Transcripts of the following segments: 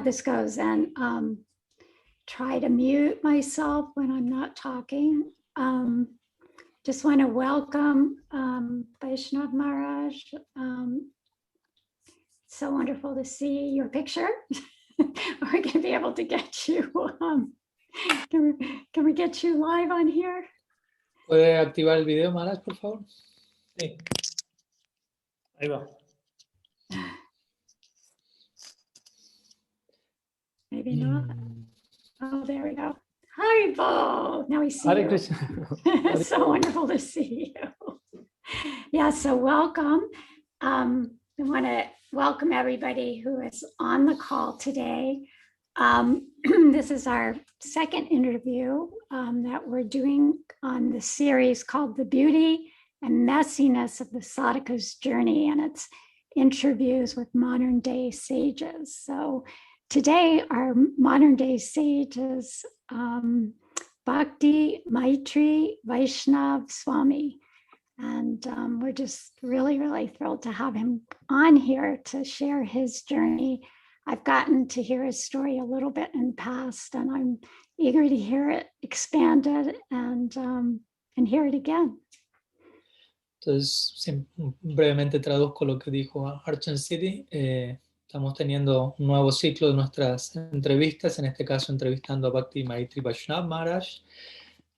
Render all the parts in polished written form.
this goes, and try to mute myself when I'm not talking. Just want to welcome Vaishnav Maharaj. So wonderful to see your picture. We're going to be able to get you. Can we get you live on here? ¿Puede activar el video, Maharaj, por favor? Sí. Ahí va. Maybe not. Oh, there we go. Hi, Bo. Now we see Hare you. Krishna. So wonderful to see you. Yeah, so welcome. I want to welcome everybody who is on the call today. This is our second interview that we're doing on the series called The Beauty and Messiness of the Sadhaka's Journey, and it's interviews with modern day sages. So today our modern day sage is Bhakti Maitri Vaishnav Swami. And we're just really, really thrilled to have him on here to share his journey. I've gotten to hear his story a little bit in the past, and I'm eager to hear it expanded and hear it again. Entonces, brevemente traduzco lo que dijo Archen City. Estamos teniendo un nuevo ciclo de nuestras entrevistas, en este caso entrevistando a Bhakti Maitri Vaishnav Maharaj,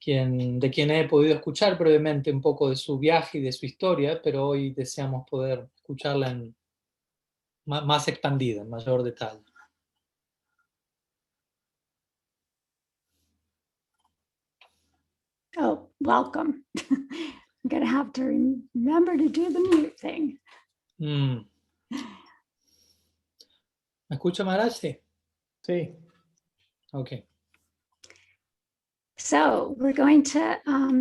de quien he podido escuchar brevemente un poco de su viaje y de su historia, pero hoy deseamos poder escucharla más expandida, en mayor detalle. Oh, welcome. I'm going to have to remember to do the mute thing. ¿Me escucha, Maharaj? Sí. Sí. Okay. So we're going to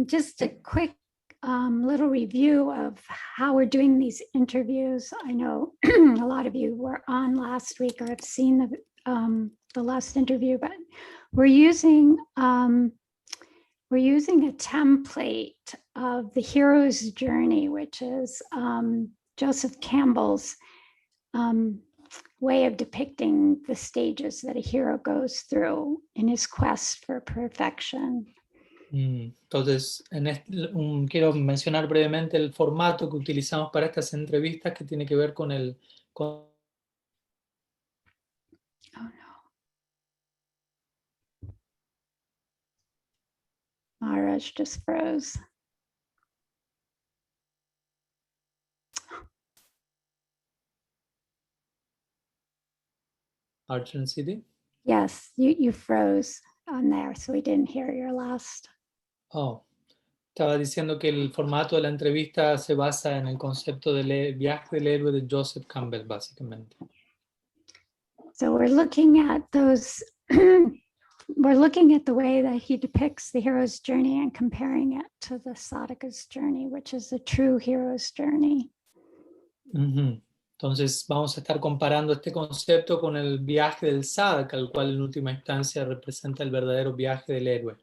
just a quick little review of how we're doing these interviews. I know a lot of you were on last week or have seen the last interview, but we're using a template of the hero's journey, which is Joseph Campbell's way of depicting the stages that a hero goes through in his quest for perfection. Entonces, quiero mencionar brevemente el formato que utilizamos para estas entrevistas, que tiene que ver con Oh no. Maharaj just froze. Archen City. Yes, you froze on there, so we didn't hear your last. Oh, estaba diciendo que el formato de la entrevista se basa en el concepto del viaje del héroe de Joseph Campbell, básicamente. So we're looking at those, we're looking at the way that he depicts the hero's journey and comparing it to the sadhaka's journey, which is the true hero's journey. Entonces vamos a estar comparando este concepto con el viaje del sadhaka, el cual en última instancia representa el verdadero viaje del héroe.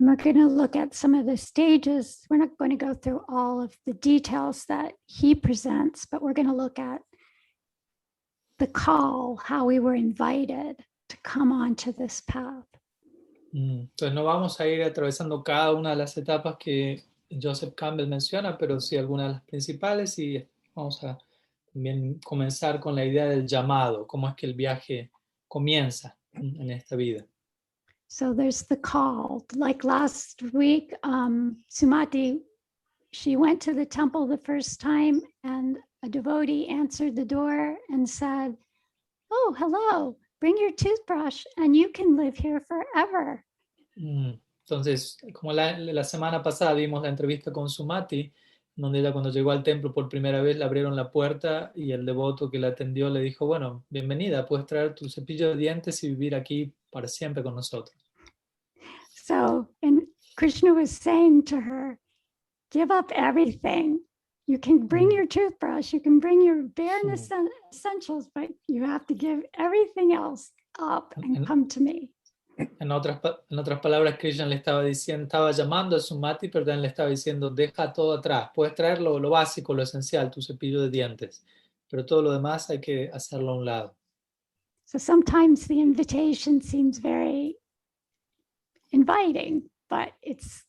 And we're going to look at some of the stages. We're not going to go through all of the details that he presents, but we're going to look at the call, how we were invited to come onto this path. Entonces no vamos a ir atravesando cada una de las etapas que Joseph Campbell menciona, pero sí algunas de las principales, y vamos a también comenzar con la idea del llamado, cómo es que el viaje comienza en esta vida. So there's the call. Like last week, Sumati, she went to the temple the first time and a devotee answered the door and said, "Oh, hello, bring your toothbrush and you can live here forever." Entonces, como la semana pasada vimos la entrevista con Sumati, donde ella cuando llegó al templo por primera vez le abrieron la puerta y el devoto que la atendió le dijo, bueno, bienvenida, puedes traer tu cepillo de dientes y vivir aquí para siempre con nosotros. So, and Krishna was saying to her, give up everything. You can bring your toothbrush, you can bring your bare essentials, but you have to give everything else up and come to me. En otras palabras, Krishna le estaba diciendo, estaba llamando a Sumati, pero también le estaba diciendo, deja todo atrás, puedes traer lo básico, lo esencial, tu cepillo de dientes, pero todo lo demás hay que hacerlo a un lado. So sometimes the invitation seems very inviting, but it's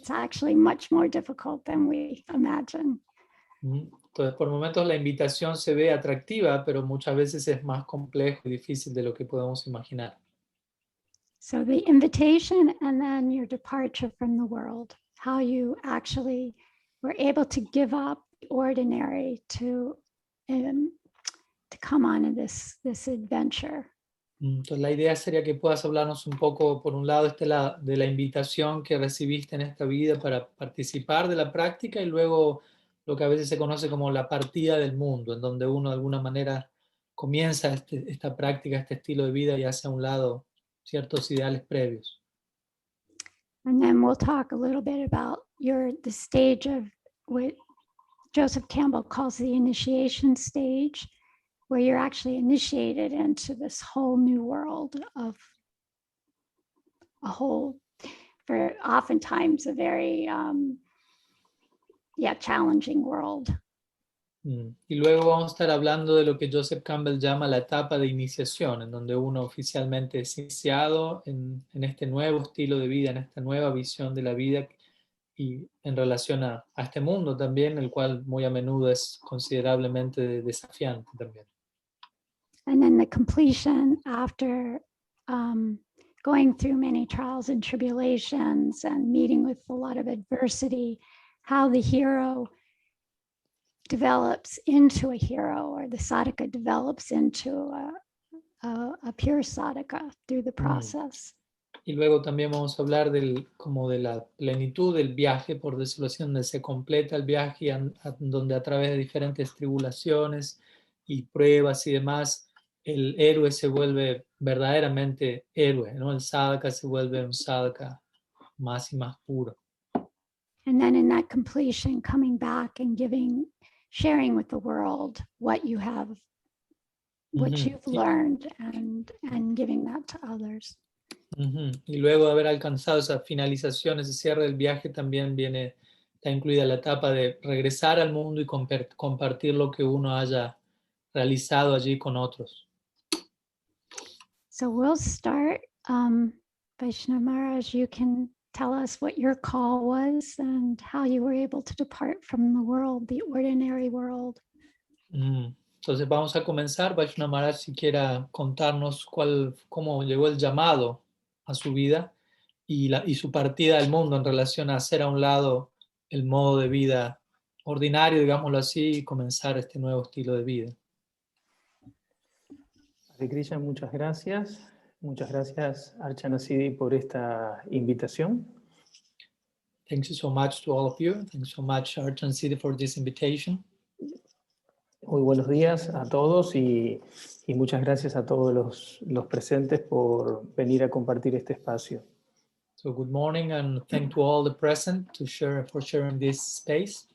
actually much more difficult than we imagine. Entonces, por momentos la invitación se ve atractiva, pero muchas veces es más complejo y difícil de lo que podemos imaginar. So the invitation and then your departure from the world, how you actually were able to give up the ordinary to come on in this adventure. Entonces, la idea sería que puedas hablarnos un poco, por un lado, de la invitación que recibiste en esta vida para participar de la práctica y luego lo que a veces se conoce como la partida del mundo, en donde uno de alguna manera comienza esta práctica, este estilo de vida y hace a un lado ciertos ideales previos. And then we'll talk a little bit about the stage of what Joseph Campbell calls the initiation stage, where you're actually initiated into this whole new world of for oftentimes a very challenging world. Y luego vamos a estar hablando de lo que Joseph Campbell llama la etapa de iniciación, en donde uno oficialmente es iniciado en este nuevo estilo de vida, en esta nueva visión de la vida y en relación a este mundo también, el cual muy a menudo es considerablemente desafiante también. And then the completion after going through many trials and tribulations and meeting with a lot of adversity, how the hero develops into a hero, or the sadhaka develops into a pure sadhaka through the process. Y luego también vamos a hablar como de la plenitud del viaje, por decirlo así, donde se completa el viaje, donde a través de diferentes tribulaciones y pruebas y demás, el héroe se vuelve verdaderamente héroe, ¿no? El sadhaka se vuelve un sadhaka más y más puro. And then in that completion, coming back and sharing with the world what you have, what you've learned, and giving that to others. Y luego de haber alcanzado esa finalización, ese cierre del viaje, también está incluida la etapa de regresar al mundo y compartir lo que uno haya realizado allí con otros. So we'll start. Vaishnava Maharaj, you can tell us what your call was and how you were able to depart from the world, the ordinary world. Entonces vamos a comenzar. Vaishnava Maharaj, si quiera contarnos cómo llegó el llamado a su vida y su partida del mundo en relación a hacer a un lado el modo de vida ordinario, digámoslo así, y comenzar este nuevo estilo de vida. Hare Krishna, muchas gracias. Muchas gracias, Archana Siddhi, por esta invitación. Thank you so much to all of you. Thanks so much, Archana Siddhi, for this invitation. Muy buenos días a todos y muchas gracias a todos los presentes por venir a compartir este espacio. So good morning and thank to all the present for sharing this space.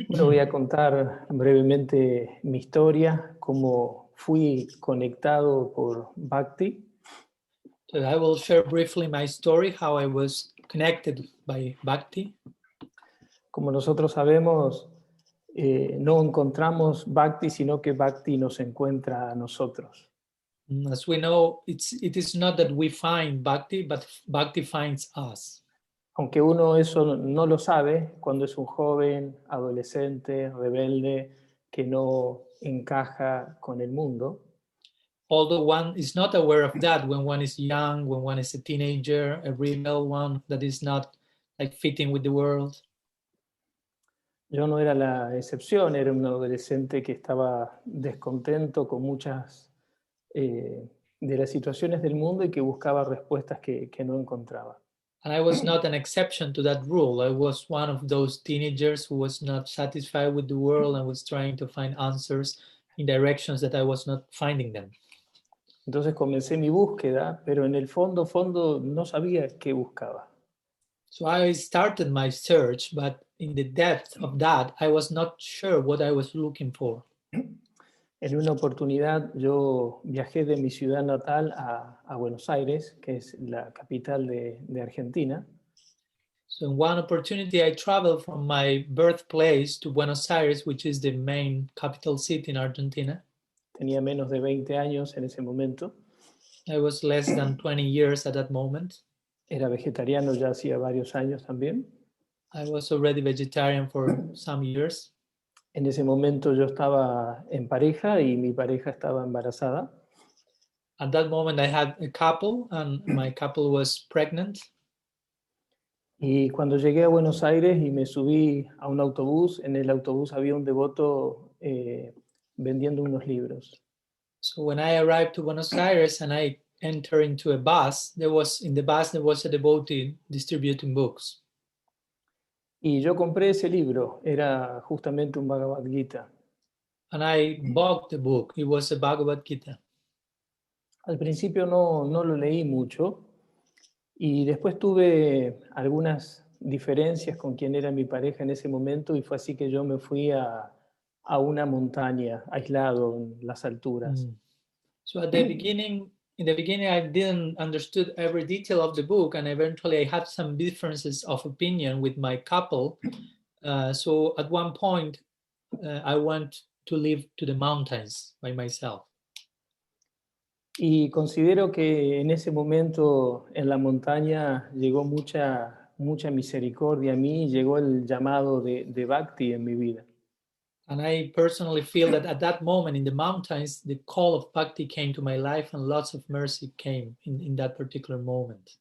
Bueno, voy a contar brevemente mi historia, cómo fui conectado por Bhakti. So I will share briefly my story, how I was connected by Bhakti. Como nosotros sabemos, no encontramos Bhakti, sino que Bhakti nos encuentra a nosotros. As we know, it is not that we find Bhakti, but Bhakti finds us. Aunque uno eso no lo sabe cuando es un joven, adolescente, rebelde, que no encaja con el mundo. Although one is not aware of that when one is young, when one is a teenager, a rebel one that is not like fitting with the world. Yo no era la excepción, era un adolescente que estaba descontento con muchas de las situaciones del mundo y que buscaba respuestas que no encontraba. And I was not an exception to that rule. I was one of those teenagers who was not satisfied with the world and was trying to find answers in directions that I was not finding them. Entonces comencé mi búsqueda, pero en el fondo no sabía qué buscaba. So I started my search, but in the depth of that, I was not sure what I was looking for. En una oportunidad yo viajé de mi ciudad natal a Buenos Aires, que es la capital de Argentina. So in one opportunity, I traveled from my birthplace to Buenos Aires, which is the main capital city in Argentina. tenía menos de 20 años en ese momento. I was less than 20 years at that moment. Era vegetariano ya hacía varios años también. I was already vegetarian for some years. En ese momento yo estaba en pareja y mi pareja estaba embarazada. At that moment, I had a couple, and my couple was pregnant. Y cuando llegué a Buenos Aires y me subí a un autobús, en el autobús había un devoto vendiendo unos libros. So when I arrived to Buenos Aires and I entered into a bus, there was a devotee distributing books. Y yo compré ese libro, era justamente un Bhagavad Gita. And I bought the book. It was a Bhagavad Gita. Al principio no lo leí mucho y después tuve algunas diferencias con quien era mi pareja en ese momento y fue así que yo me fui a una montaña, aislado en las alturas. So at the beginning, in the beginning, I didn't understood every detail of the book, and eventually I had some differences of opinion with my couple. So at one point, I went to live to the mountains by myself. Y considero que en ese momento en la montaña llegó mucha misericordia a mí, llegó el llamado de Bhakti en mi vida. And I personally feel that at that moment in the mountains, the call of Bhakti came to my life and lots of mercy came in that particular moment.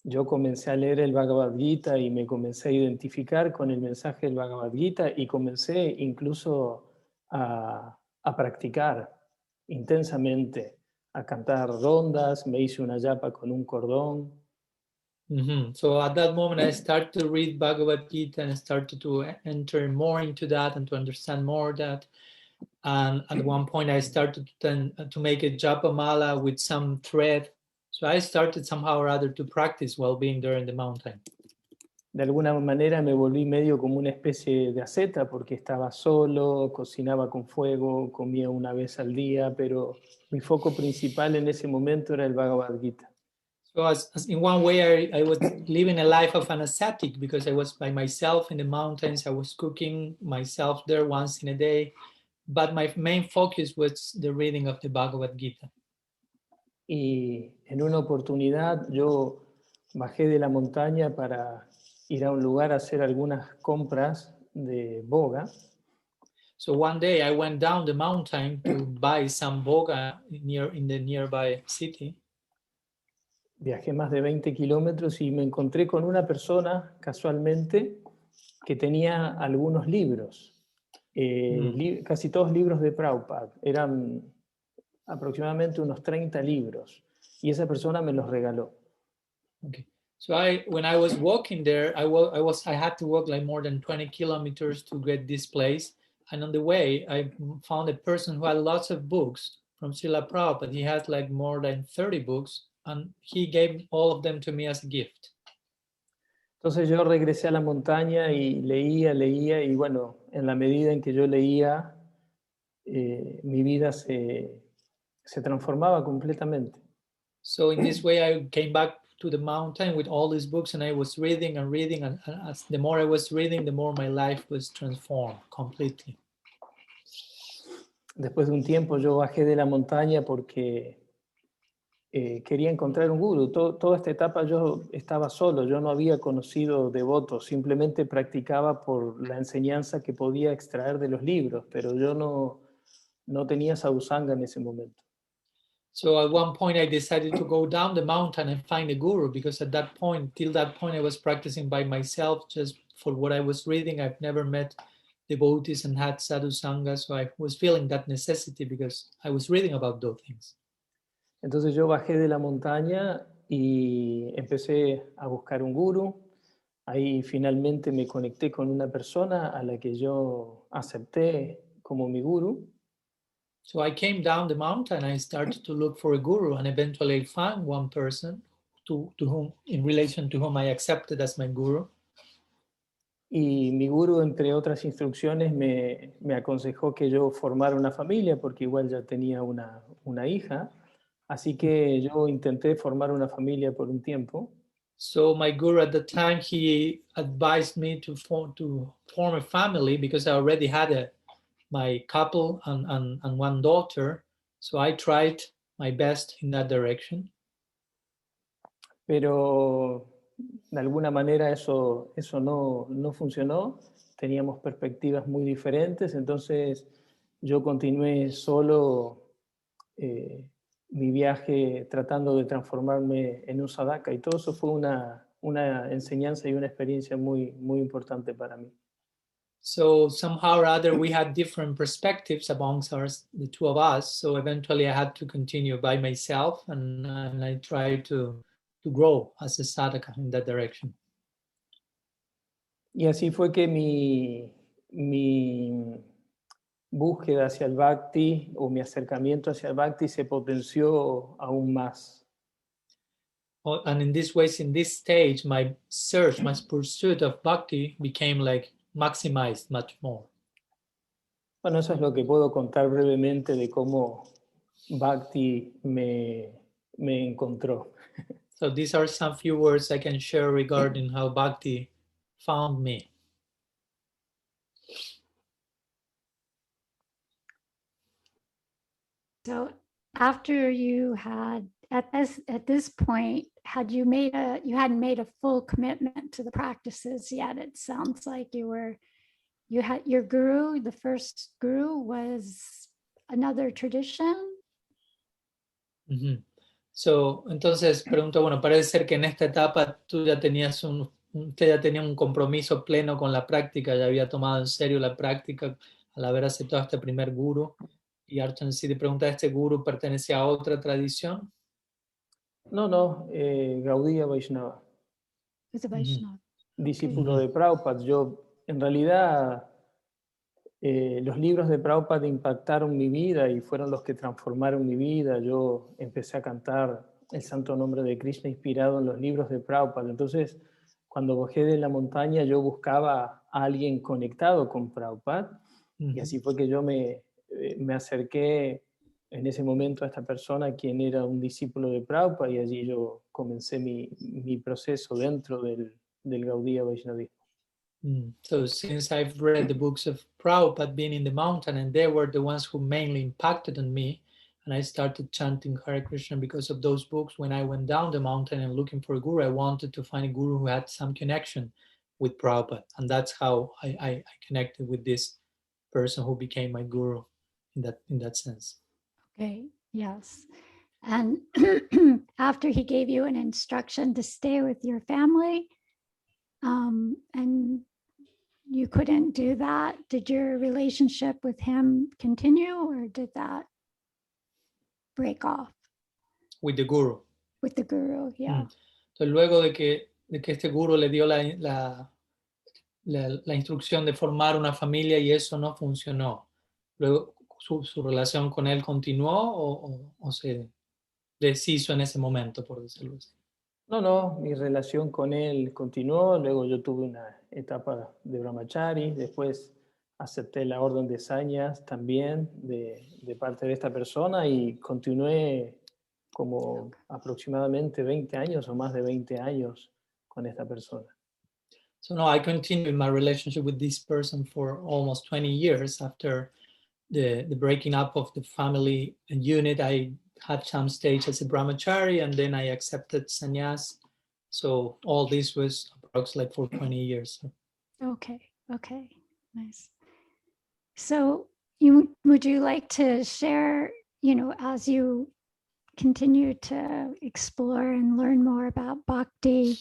Yo comencé a leer el Bhagavad Gita y me comencé a identificar con el mensaje del Bhagavad Gita y comencé incluso a practicar intensamente, a cantar rondas, me hice una yapa con un cordón. So at that moment, I started to read Bhagavad Gita and I started to enter more into that and to understand more that. And at one point, I started to make a japa mala with some thread. So I started somehow or other to practice while being there in the mountain. De alguna manera me volví medio como una especie de asceta porque estaba solo, cocinaba con fuego, comía una vez al día, pero mi foco principal en ese momento era el Bhagavad Gita. So as in one way, I was living a life of an ascetic because I was by myself in the mountains. I was cooking myself there once in a day, but my main focus was the reading of the Bhagavad Gita. Y en una oportunidad yo bajé de la montaña para ir a un lugar a hacer algunas compras de boga. So one day I went down the mountain to buy some boga in the nearby city. Viajé más de 20 kilómetros y me encontré con una persona casualmente que tenía algunos libros, casi todos libros de Prabhupada, eran aproximadamente unos 30 libros y esa persona me los regaló. Okay. So when I was walking there, I had to walk like more than 20 kilometers to get this place. And on the way, I found a person who had lots of books from Srila Prabhupada. He has like more than 30 books, and he gave all of them to me as a gift. Entonces yo regresé a la montaña y leía, y bueno, en la medida en que yo leía, mi vida se transformaba completamente. So in this way, I came back to the mountain with all these books, and I was reading, and as the more I was reading, the more my life was transformed completely. Después de un tiempo yo bajé de la montaña porque quería encontrar un gurú. Toda esta etapa yo estaba solo, yo no había conocido devotos, simplemente practicaba por la enseñanza que podía extraer de los libros, pero yo no tenía sadhusanga en ese momento. So at one point I decided to go down the mountain and find a guru, because till that point I was practicing by myself just for what I was reading. I've never met devotees and had sadhu sangha, so I was feeling that necessity because I was reading about those things. Entonces yo bajé de la montaña y empecé a buscar un guru. Ahí finalmente me conecté con una persona a la que yo acepté como mi guru. So I came down the mountain, I started to look for a guru, and eventually I found one person in relation to whom I accepted as my guru. Y mi guru, entre otras instrucciones, me aconsejó que yo formara una familia, porque igual ya tenía una hija. Así que yo intenté formar una familia por un tiempo. So my guru at the time, he advised me to form a family because I already had my couple and one daughter. So I tried my best in that direction. Pero de alguna manera eso no funcionó. Teníamos perspectivas muy diferentes, entonces yo continué solo mi viaje tratando de transformarme en un sadhaka, y todo eso fue una enseñanza y una experiencia muy importante para mí. So somehow or other, we had different perspectives amongst the two of us. So eventually I had to continue by myself, and I tried to grow as a sadhaka in that direction. Y así fue que mi búsqueda hacia el bhakti o mi acercamiento hacia el bhakti se potenció aún más. And in this ways, in this stage, my search, my pursuit of bhakti became like maximized much more. Bueno, eso es lo que puedo contar brevemente de cómo bhakti me encontró. So these are some few words I can share regarding how bhakti found me. So after you had at this point, you hadn't made a full commitment to the practices yet. It sounds like you had your guru, the first guru was another tradition. Mm-hmm. So, entonces pregunto, bueno, parece ser que en esta etapa tú ya tenías usted ya tenía un compromiso pleno con la práctica, ya había tomado en serio la práctica al haber aceptado este primer guru. Y Archan Siddhi pregunta, ¿este guru pertenece a otra tradición? No, Gaudiya Vaishnava. Es Vaishnava. Discípulo de Prabhupada. Yo, en realidad, los libros de Prabhupada impactaron mi vida y fueron los que transformaron mi vida. Yo empecé a cantar el santo nombre de Krishna inspirado en los libros de Prabhupada. Entonces, cuando bajé de la montaña, yo buscaba a alguien conectado con Prabhupada. Y así fue que yo me acerqué en ese momento a esta persona, quien era un discípulo de Prabhupada, y allí yo comencé mi proceso dentro del Gaudiya Vaishnavismo. So since I've read the books of Prabhupada being in the mountain, and they were the ones who mainly impacted on me, and I started chanting Hare Krishna because of those books. When I went down the mountain and looking for a guru, I wanted to find a guru who had some connection with Prabhupada, and that's how I connected with this person who became my guru in that sense. Okay, yes. And after he gave you an instruction to stay with your family, and you couldn't do that, did your relationship with him continue, or did that break off? With the guru. With the guru, yeah. Entonces, luego de que este guru le dio la instrucción de formar una familia y eso no funcionó, luego su relación con él continuó o se deshizo en ese momento, por decirlo así. No, mi relación con él continuó. Luego yo tuve una etapa de brahmachari, después acepté la orden de sañas también de parte de esta persona y continué como aproximadamente 20 años o más de 20 años con esta persona. So no, I continued my relationship with this person for almost 20 years. After the breaking up of the family unit, I had some stage as a brahmachari, and then I accepted sannyas. So all this was approximately for 20 years. Okay, nice. So would you like to share, as you continue to explore and learn more about bhakti,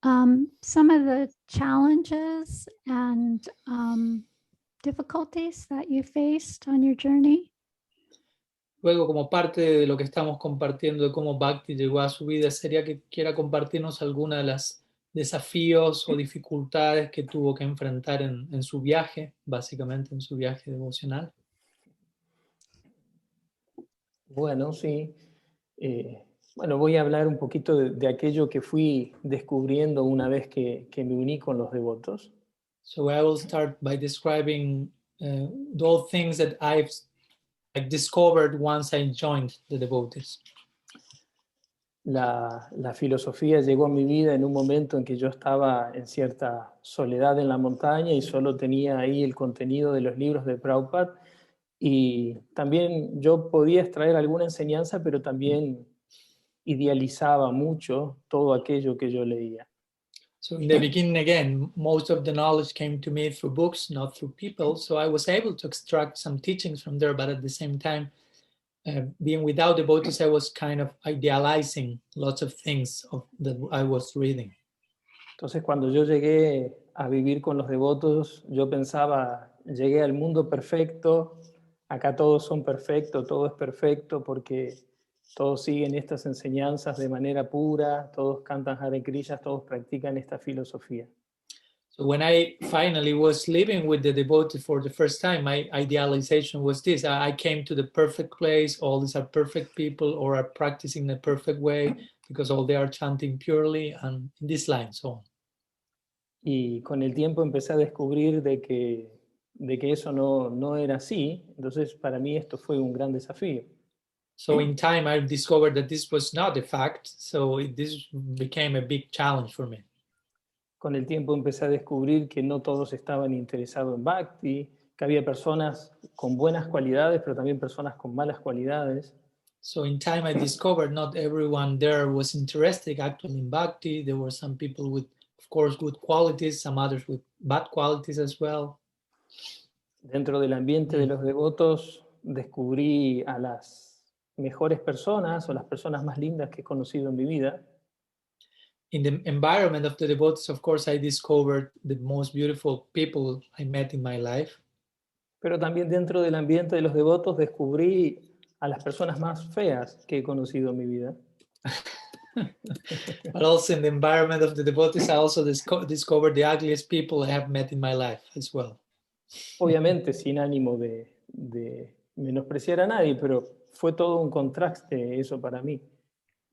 some of the challenges and difficulties that you faced on your journey? Luego, como parte de lo que estamos compartiendo de cómo Bhakti llegó a su vida, sería que quiera compartirnos alguna de las desafíos o dificultades que tuvo que enfrentar en su viaje, básicamente en su viaje devocional. Bueno, sí. Voy a hablar un poquito de aquello que fui descubriendo una vez que me uní con los devotos. So I will start by describing those things that I've discovered once I joined the devotees. La filosofía llegó a mi vida en un momento en que yo estaba en cierta soledad en la montaña y solo tenía ahí el contenido de los libros de Prabhupada, Y también yo podía extraer alguna enseñanza, pero también idealizaba mucho todo aquello que yo leía. So in the beginning, again, most of the knowledge came to me through books, not through people. So I was able to extract some teachings from there, but at the same time, being without devotees, I was kind of idealizing lots of things that I was reading. Entonces, cuando yo llegué a vivir con los devotos, yo pensaba, llegué al mundo perfecto, acá todos son perfectos, todo es perfecto porque todos siguen estas enseñanzas de manera pura, todos cantan Hare Krishna, todos practican esta filosofía. So when I finally was living with the devotees for the first time, my idealization was this: I came to the perfect place, all these are perfect people or are practicing the perfect way because all they are chanting purely, and in this line, so on. Y con el tiempo empecé a descubrir de que eso no era así, entonces para mí esto fue un gran desafío. So in time, I discovered that this was not the fact, so this became a big challenge for me. Con el tiempo empecé a descubrir que no todos estaban interesados en Bhakti, que había personas con buenas cualidades, pero también personas con malas cualidades. So in time, I discovered not everyone there was interested actually in Bhakti. There were some people with, of course, good qualities, some others with bad qualities as well. Dentro del ambiente de los devotos descubrí a las mejores personas o las personas más lindas que he conocido en mi vida. In the environment of the devotees, of course, I discovered the most beautiful people I met in my life. Pero también dentro del ambiente de los devotos descubrí a las personas más feas que he conocido en mi vida. But also in the environment of the devotees, I also discovered the ugliest people I have met in my life as well. Obviamente sin ánimo de menospreciar a nadie, pero fue todo un contraste eso para mí.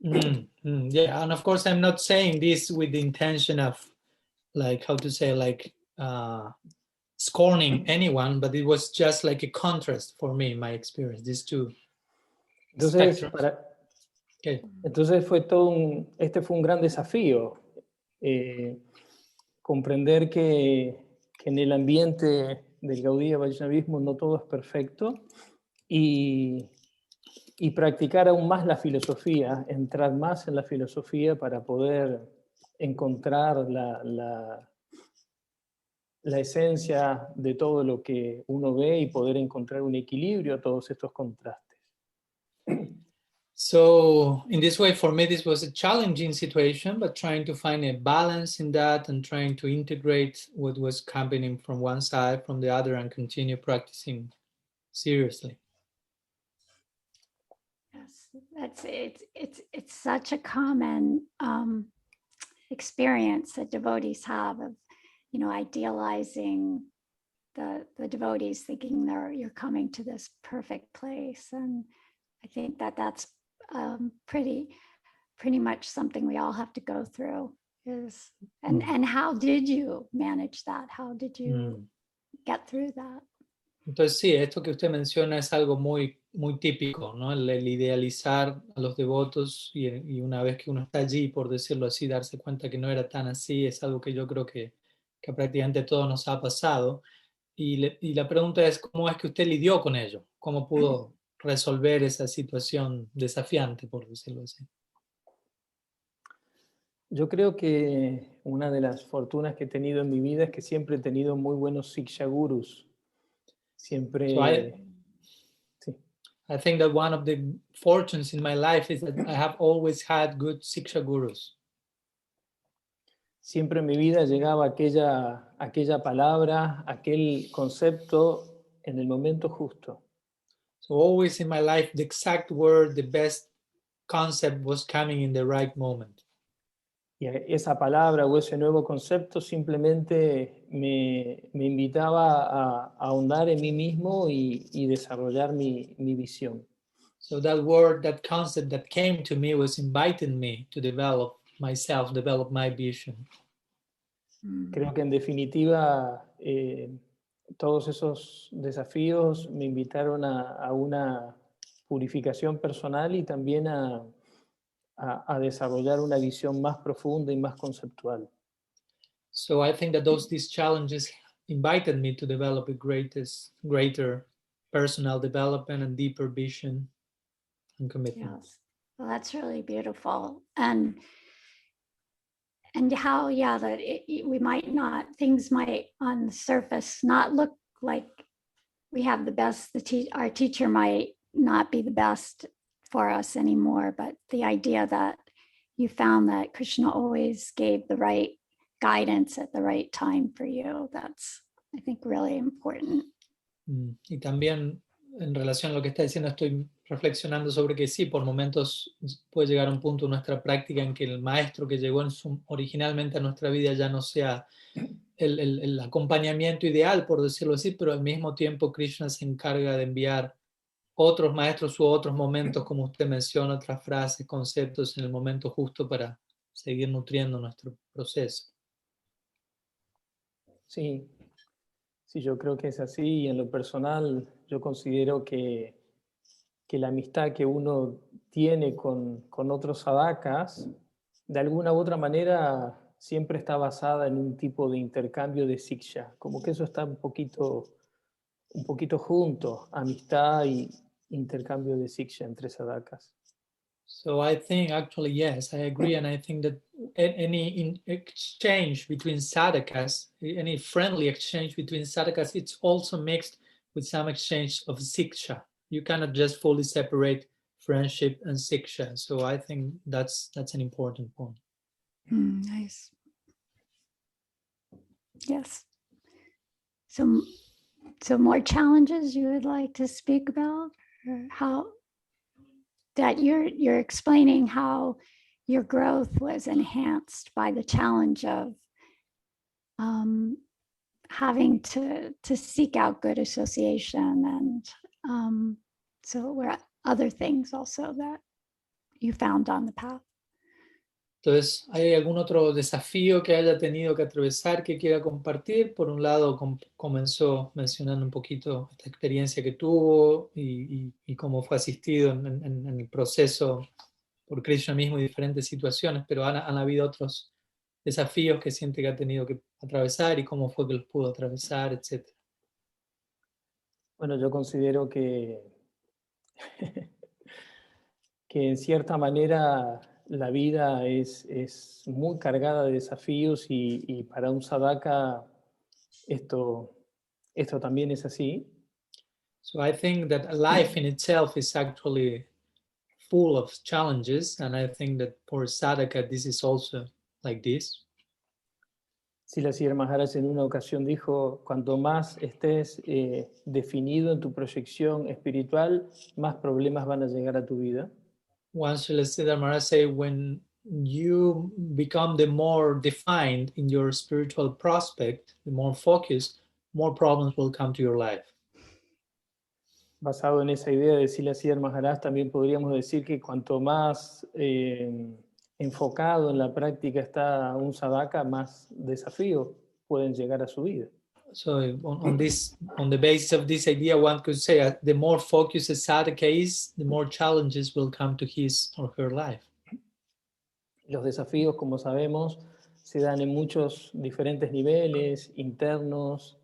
Yeah, and of course, I'm not saying this with the intention of, like, how to say, like, scorning anyone, but it was just like a contrast for me, my experience, these two Entonces, spectrums. Okay. entonces este fue un gran desafío, comprender que en el ambiente del Gaudiya Vaishnavismo no todo es perfecto y practicar aún más la filosofía, entrar más en la filosofía para poder encontrar la esencia de todo lo que uno ve y poder encontrar un equilibrio a todos estos contrastes. So in this way, for me, this was a challenging situation, but trying to find a balance in that and trying to integrate what was happening from one side, from the other, and continue practicing seriously. Yes, that's it. It's such a common experience that devotees have of, idealizing the devotees, thinking you're coming to this perfect place, and I think that's pretty much something we all have to go through. And how did you manage that? How did you get through that? Entonces sí, esto que usted menciona es algo muy, muy típico, ¿no? El idealizar a los devotos y una vez que uno está allí, por decirlo así, darse cuenta que no era tan así, es algo que yo creo que prácticamente todos nos ha pasado. Y la pregunta es, ¿cómo es que usted lidió con ello? ¿Cómo pudo resolver esa situación desafiante, por decirlo así? Yo creo que una de las fortunas que he tenido en mi vida es que siempre he tenido muy buenos Siksha Gurus. Siempre... So I think that one of the fortunes in my life is that I have always had good Siksha Gurus. Siempre en mi vida llegaba aquella palabra, aquel concepto en el momento justo. So always in my life, the exact word, the best concept was coming in the right moment. Y esa palabra o ese nuevo concepto simplemente me invitaba a ahondar en mí mismo y desarrollar mi visión. So that word, that concept that came to me was inviting me to develop myself, develop my vision. Creo que en definitiva todos esos desafíos me invitaron a una purificación personal y también a desarrollar una visión más profunda y más conceptual. So I think that these challenges invited me to develop a greater personal development and deeper vision and commitment. Yes. Well, that's really beautiful. And how, yeah, that we might not, things might on the surface not look like we have the best, our teacher might not be the best for us anymore, but the idea that you found that Krishna always gave the right guidance at the right time for you, that's, I think, really important. Y también en relación a lo que está diciendo, estoy reflexionando sobre que sí, por momentos puede llegar a un punto en nuestra práctica en que el maestro que llegó originalmente a nuestra vida ya no sea el acompañamiento ideal, por decirlo así, pero al mismo tiempo Krishna se encarga de enviar otros maestros u otros momentos, como usted menciona, otras frases, conceptos en el momento justo para seguir nutriendo nuestro proceso. Sí, sí, yo creo que es así y en lo personal yo considero que la amistad que uno tiene con otros sadhakas, de alguna u otra manera siempre está basada en un tipo de intercambio de siksha, como que eso está un poquito junto, amistad y intercambio de siksha entre sadhakas. So I think actually, yes, I agree. And I think that any exchange between sadhakas, any friendly exchange between sadhakas, it's also mixed with some exchange of siksha. You cannot just fully separate friendship and siksha. So I think that's an important point. Nice. Yes. So more challenges you would like to speak about, or how that you're explaining how your growth was enhanced by the challenge of having to seek out good association, and so were other things also that you found on the path. Entonces, ¿hay algún otro desafío que haya tenido que atravesar que quiera compartir? Por un lado, comenzó mencionando un poquito esta experiencia que tuvo y cómo fue asistido en el proceso por Krishna mismo y diferentes situaciones, pero han habido otros desafíos que siente que ha tenido que atravesar y cómo fue que los pudo atravesar, etc. Bueno, yo considero que en cierta manera la vida es muy cargada de desafíos y para un sadhaka esto también es así. So I think that life in itself is actually full of challenges, and I think that for sadhaka this is also like this. Srila Sridhar Maharaj en una ocasión dijo, cuanto más estés definido en tu proyección espiritual, más problemas van a llegar a tu vida. Once Srila Maharaj say, when you become the more defined in your spiritual prospect, the more focused, more problems will come to your life. Basado en esa idea de Srila Sridhar Maharaj, también podríamos decir que cuanto más enfocado en la práctica está un sadhaka, más desafíos pueden llegar a su vida. So on the basis of this idea, one could say the more focused a sadhaka is, the more challenges will come to his or her life. Los desafíos, como sabemos, se dan en muchos diferentes niveles, internos,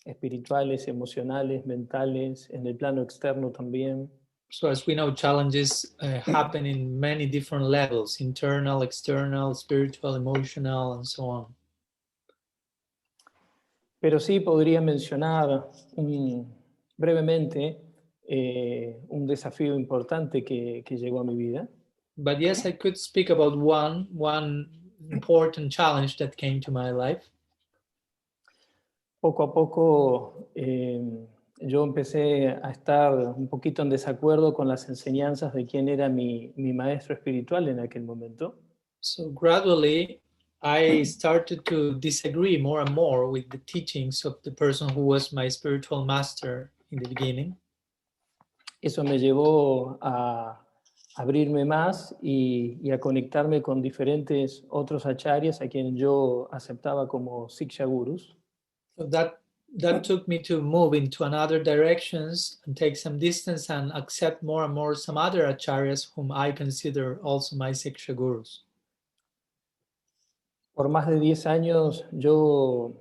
espirituales, emocionales, mentales, en el plano externo también. So as we know, challenges happen in many different levels, internal, external, spiritual, emotional, and so on. Pero sí podría mencionar brevemente un desafío importante que llegó a mi vida. But yes, I could speak about one important challenge that came to my life. Poco a poco yo empecé a estar un poquito en desacuerdo con las enseñanzas de quién era mi maestro espiritual en aquel momento. So gradually, I started to disagree more and more with the teachings of the person who was my spiritual master in the beginning. Eso me llevó a abrirme más y a conectarme con diferentes otros acharyas a quienes yo aceptaba como Siksha Gurus. So that took me to move into another directions and take some distance and accept more and more some other acharyas whom I consider also my Siksha Gurus. Por más de 10 años yo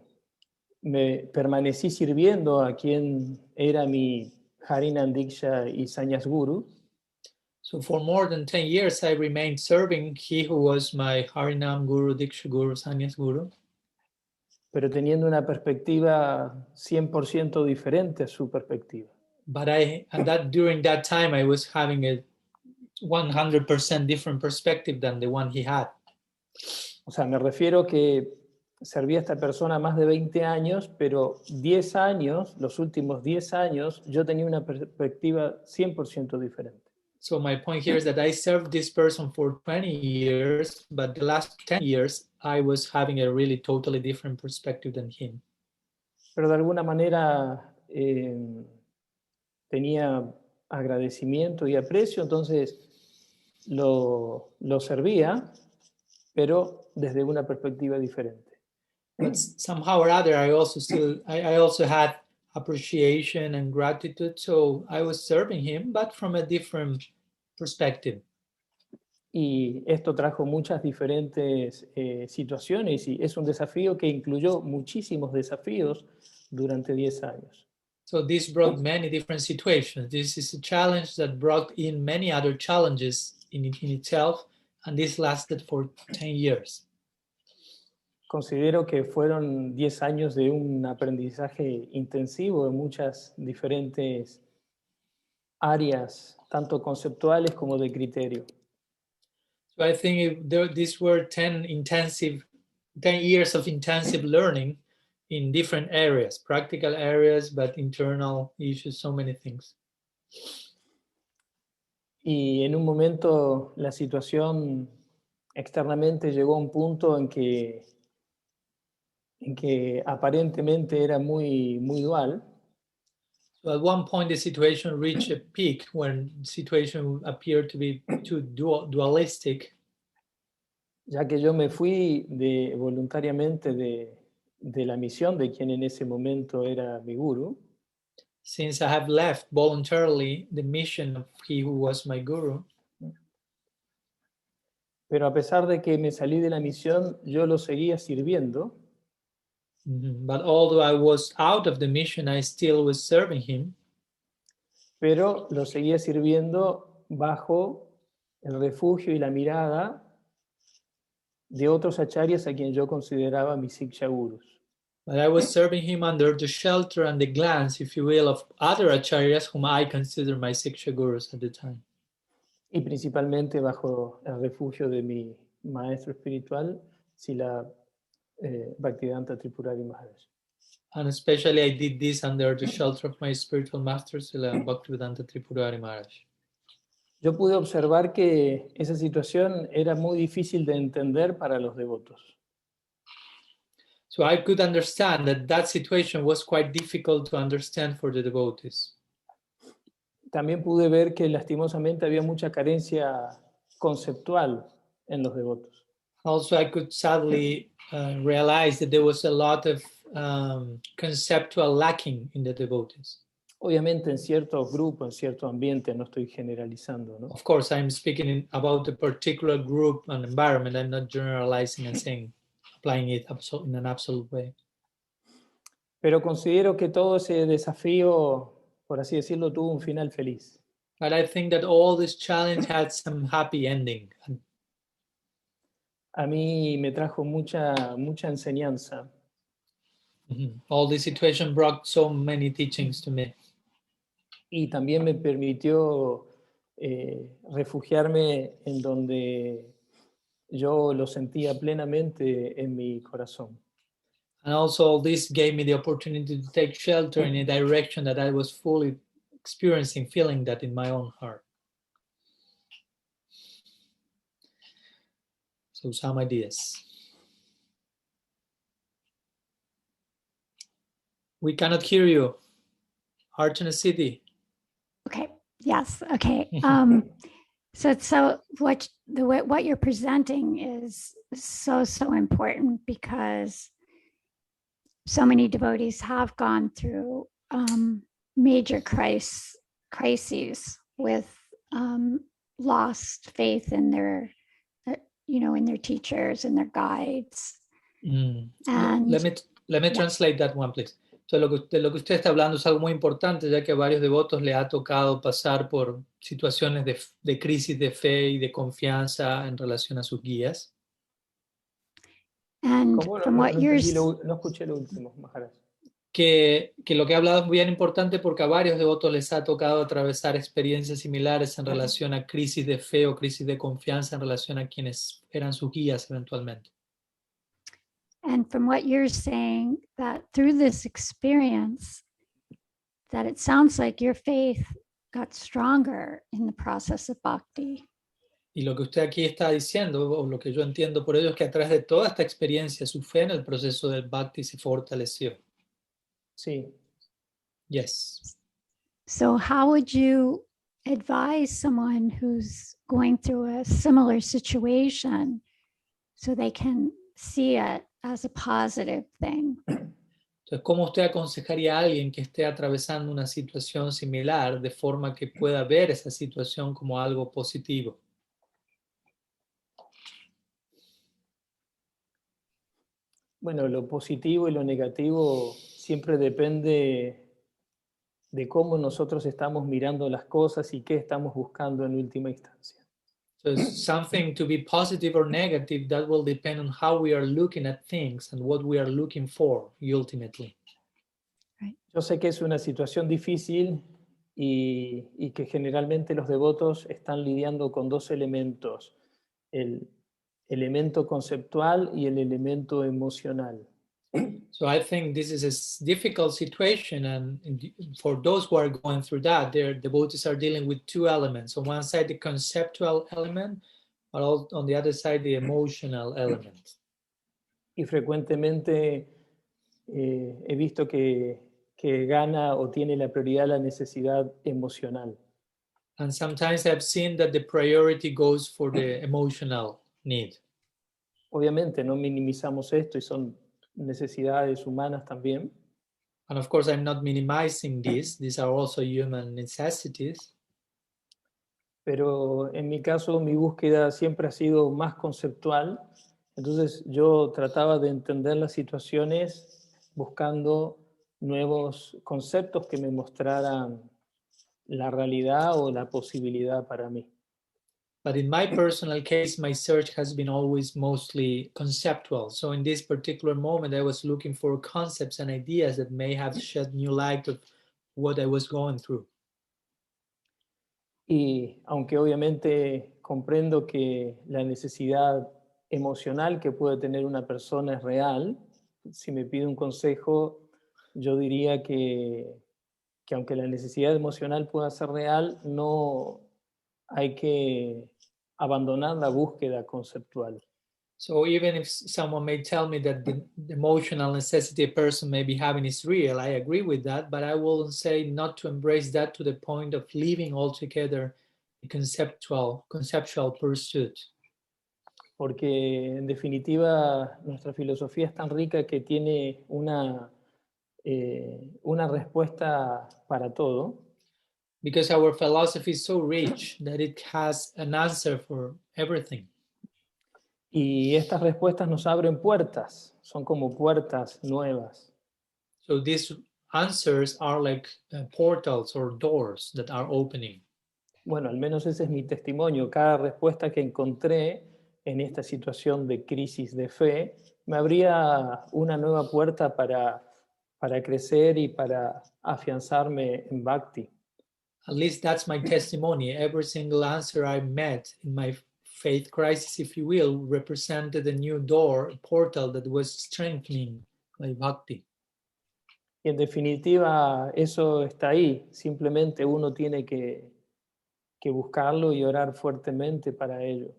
me permanecí sirviendo a quien era mi Harinam Diksha y Sannyas Guru. So for more than 10 years, I remained serving he who was my Harinam Guru, Diksha Guru, Sannyas Guru, pero teniendo una perspectiva 100% diferente a su perspectiva. but during that time, I was having a 100% different perspective than the one he had. O sea, me refiero que serví a esta persona más de 20 años, pero 10 años, los últimos 10 años, yo tenía una perspectiva 100% diferente. So my point here is that I served this person for 20 years, but the last 10 years, I was having a really totally different perspective than him. Pero de alguna manera tenía agradecimiento y aprecio, entonces lo servía, pero desde una perspectiva diferente. But somehow or other, I also had appreciation and gratitude, so I was serving him, but from a different perspective. Y esto trajo muchas diferentes situaciones y es un desafío que incluyó muchísimos desafíos durante 10 años. So this brought many different situations. This is a challenge that brought in many other challenges in itself, and this lasted for 10 years. Considero que fueron 10 años de un aprendizaje intensivo en muchas diferentes áreas, tanto conceptuales como de criterio. So I think these were 10 years of intensive learning in different areas, practical areas, but internal issues, so many things. Y en un momento la situación externamente llegó a un punto en que aparentemente era muy dual. So at one point, the situation reached a peak when the situation appeared to be too dualistic. Ya que yo me fui voluntariamente de la misión de quien en ese momento era mi guru. Since I have left voluntarily the mission of he who was my guru. Pero a pesar de que me salí de la misión, yo lo seguía sirviendo. But although I was out of the mission, I still was serving him. Pero lo seguía sirviendo bajo el refugio y la mirada de otros acharyas a quien yo consideraba mis siksha gurus. But I was serving him under the shelter and the glance, if you will, of other acharyas whom I consider my siksha gurus at the time. Y principalmente bajo el refugio de mi maestro espiritual, Srila Bhaktivedanta Tripurari Maharaj. And especially I did this under the shelter of my spiritual master, Srila Bhaktivedanta Tripurari Maharaj. Yo pude observar que esa situación era muy difícil de entender para los devotos. So I could understand that situation was quite difficult to understand for the devotees. También pude ver que lastimosamente había mucha carencia conceptual en los devotos. Also, I could sadly realize that there was a lot of conceptual lacking in the devotees. Obviamente en ciertos grupos, en cierto ambiente, no estoy generalizando, ¿no? Of course, I'm speaking about a particular group and environment. I'm not generalizing and saying, applying it in an absolute way. Pero considero que todo ese desafío, por así decirlo, tuvo un final feliz. But I think that all this challenge had some happy ending. A mí me trajo mucha enseñanza. All this situation brought so many teachings to me. Y también me permitió refugiarme en donde yo lo sentía plenamente en mi corazón. And also this gave me the opportunity to take shelter in a direction that I was fully experiencing, feeling that in my own heart. So some ideas. We cannot hear you. Archana Siddhi. Okay. Yes. Okay. So what you're presenting is so important because so many devotees have gone through major crises with lost faith in their, in their teachers and their guides. And let me translate that one, please. Entonces, de lo que usted está hablando es algo muy importante, ya que a varios devotos le ha tocado pasar por situaciones de crisis de fe y de confianza en relación a sus guías. And ¿Cómo? from what No you're, entendí no escuché lo último, Maharaj. Que lo que ha hablado es bien importante porque a varios devotos les ha tocado atravesar experiencias similares en relación a crisis de fe o crisis de confianza en relación a quienes eran sus guías eventualmente. and from what you're saying, that through this experience, that it sounds like your faith got stronger in the process of bhakti. Y lo que usted aquí está diciendo, o lo que yo entiendo por ello, es que a través de toda esta experiencia, su fe en el proceso del bhakti se fortaleció. Sí. Yes. So how would you advise someone who's going through a similar situation so they can see it as a positive thing? Entonces, ¿cómo usted aconsejaría a alguien que esté atravesando una situación similar de forma que pueda ver esa situación como algo positivo? Bueno, lo positivo y lo negativo siempre depende de cómo nosotros estamos mirando las cosas y qué estamos buscando en última instancia. So it's something to be positive or negative, that will depend on how we are looking at things and what we are looking for ultimately. Yo sé que es una situación difícil y que generalmente los devotos están lidiando con dos elementos, el elemento conceptual y el elemento emocional. So I think this is a difficult situation, and for those who are going through that, their devotees are dealing with two elements. On one side, the conceptual element, but on the other side, the emotional element. Y frecuentemente he visto que gana o tiene la prioridad la necesidad emocional. And sometimes I've seen that the priority goes for the emotional need. Obviamente no minimizamos esto y son necesidades humanas también. And of course, I'm not minimizing this. These are also human necessities. Pero en mi caso mi búsqueda siempre ha sido más conceptual. Entonces yo trataba de entender las situaciones buscando nuevos conceptos que me mostraran la realidad o la posibilidad para mí. But in my personal case, my search has been always mostly conceptual. So in this particular moment, I was looking for concepts and ideas that may have shed new light of what I was going through. Y aunque obviamente comprendo que la necesidad emocional que puede tener una persona es real, si me pide un consejo, yo diría que aunque la necesidad emocional pueda ser real, no hay que abandonar la búsqueda conceptual. So even if someone may tell me that the emotional necessity a person may be having is real, I agree with that, but I will say not to embrace that to the point of leaving altogether the conceptual pursuit. Porque en definitiva nuestra filosofía es tan rica que tiene una respuesta para todo. Because our philosophy is so rich that it has an answer for everything. Y estas respuestas nos abren puertas, son como puertas nuevas. So these answers are like portals or doors that are opening. Bueno, al menos ese es mi testimonio. Cada respuesta que encontré en esta situación de crisis de fe me abría una nueva puerta para crecer y para afianzarme en Bhakti. At least that's my testimony. Every single answer I met in my faith crisis, if you will, represented a new door, a portal that was strengthening my bhakti. Y en definitiva, eso está ahí. Simplemente uno tiene que buscarlo y orar fuertemente para ello.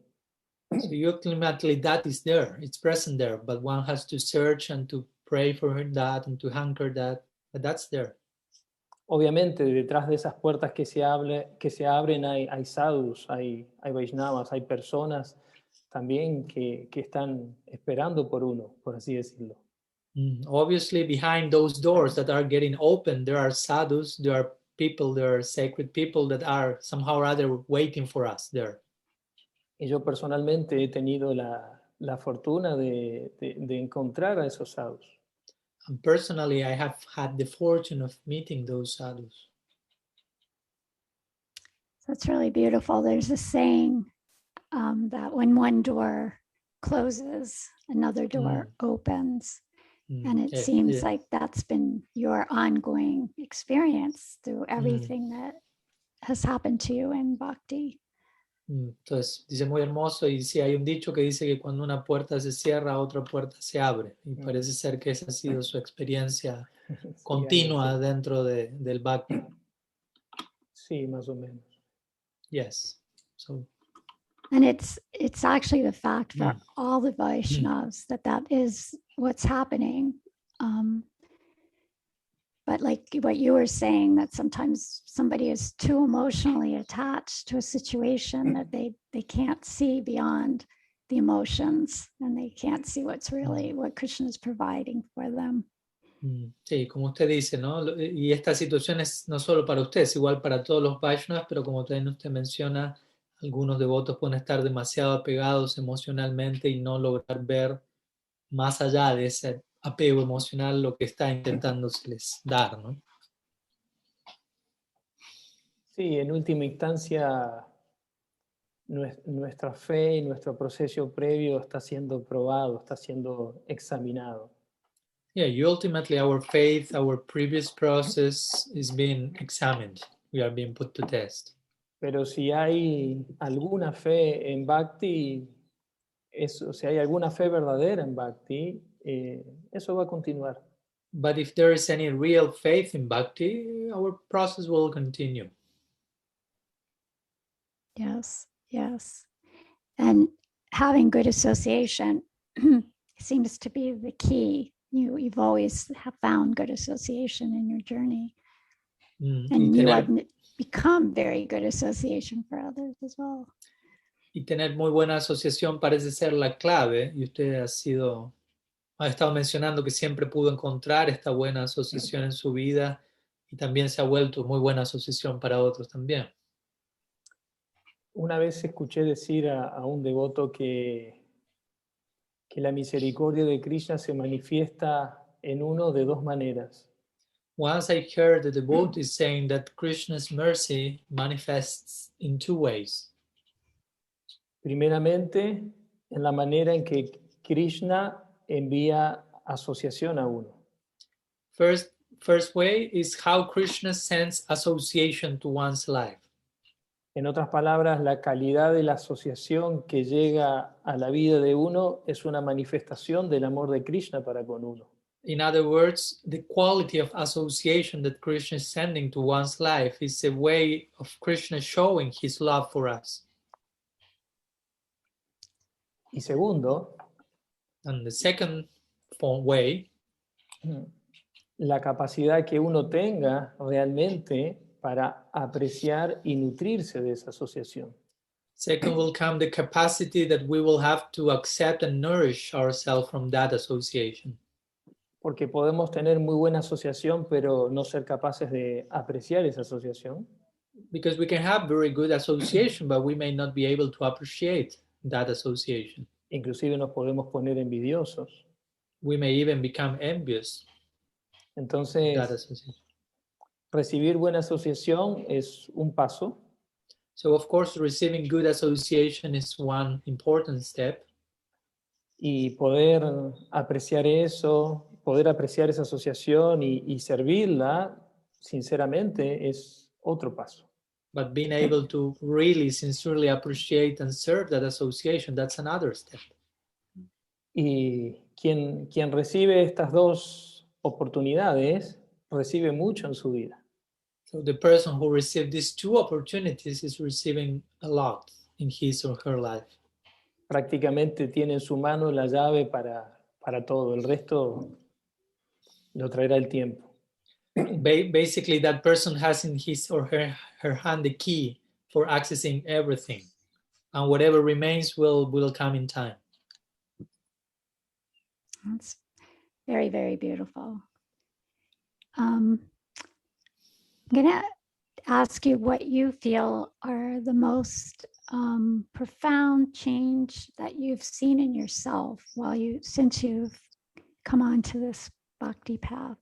So ultimately that is there, it's present there, but one has to search and to pray for that and to hunker that, but that's there. Obviamente, detrás de esas puertas que se abren hay sadhus, hay Vaishnavas, hay personas también que están esperando por uno, por así decirlo. Obviously, behind those doors that are getting open, there are sadhus, there are people, there are sacred people that are somehow or other waiting for us there. Y yo personalmente he tenido la fortuna de encontrar a esos sadhus. And personally, I have had the fortune of meeting those sadhus. That's really beautiful. There's a saying that when one door closes, another door opens. And it seems like that's been your ongoing experience through everything that has happened to you in Bhakti. Entonces, dice muy hermoso, y sí, hay un dicho que dice que cuando una puerta se cierra, otra puerta se abre. Y parece ser que esa ha sido su experiencia continua dentro del Bhakti. Sí, más o menos. Yes. So, and it's actually the fact for all the Vaishnavas that is what's happening. But like what you were saying, that sometimes somebody is too emotionally attached to a situation that they can't see beyond the emotions, and they can't see what's really what Krishna is providing for them. Sí, como usted dice, ¿no? Y esta situación es no solo para usted, es igual para todos los Vaishnavas, pero como también usted menciona, algunos devotos pueden estar demasiado apegados emocionalmente y no lograr ver más allá de ese apego emocional lo que está intentándoseles dar, ¿no? Sí, en última instancia, nuestra fe y nuestro proceso previo está siendo probado, está siendo examinado. Yeah, ultimately our faith, our previous process is being examined. We are being put to test. Pero si hay alguna fe en Bhakti, si hay alguna fe verdadera en Bhakti, eso va a continuar. But if there is any real faith in Bhakti, our process will continue. Yes, yes. And having good association seems to be the key. You've always have found good association in your journey. And you have become very good association for others as well. Y tener muy buena asociación parece ser la clave, y usted ha estado mencionando que siempre pudo encontrar esta buena asociación en su vida y también se ha vuelto muy buena asociación para otros también. Una vez escuché decir a un devoto que la misericordia de Krishna se manifiesta en uno de dos maneras. Once I heard the devotee saying that Krishna's mercy manifests in two ways. Primeramente, en la manera en que Krishna envía asociación a uno. First way is how Krishna sends association to one's life. En otras palabras, la calidad de la asociación que llega a la vida de uno es una manifestación del amor de Krishna para con uno. In other words, the quality of association that Krishna is sending to one's life is a way of Krishna showing his love for us. Y segundo, and the second way, la capacidad que uno tenga realmente para apreciar y nutrirse de esa asociación. Second will come the capacity that we will have to accept and nourish ourselves from that association. Porque podemos tener muy buena asociación, pero no ser capaces de apreciar esa asociación. Because we can have very good association, but we may not be able to appreciate that association. Inclusive nos podemos poner envidiosos. We may even become envious. Entonces, recibir buena asociación es un paso. So of course, receiving good association is one important step. Y poder apreciar eso, poder apreciar esa asociación y servirla sinceramente es otro paso. But being able to really sincerely appreciate and serve that association, that's another step. Y quien recibe estas dos oportunidades recibe mucho en su vida. So the person who received these two opportunities is receiving a lot in his or her life. Prácticamente tiene en su mano la llave para todo, el resto lo traerá el tiempo. Basically, that person has in his or her hand the key for accessing everything, and whatever remains will come in time. That's very, very beautiful. I'm gonna ask you what you feel are the most profound change that you've seen in yourself since you've come onto this bhakti path.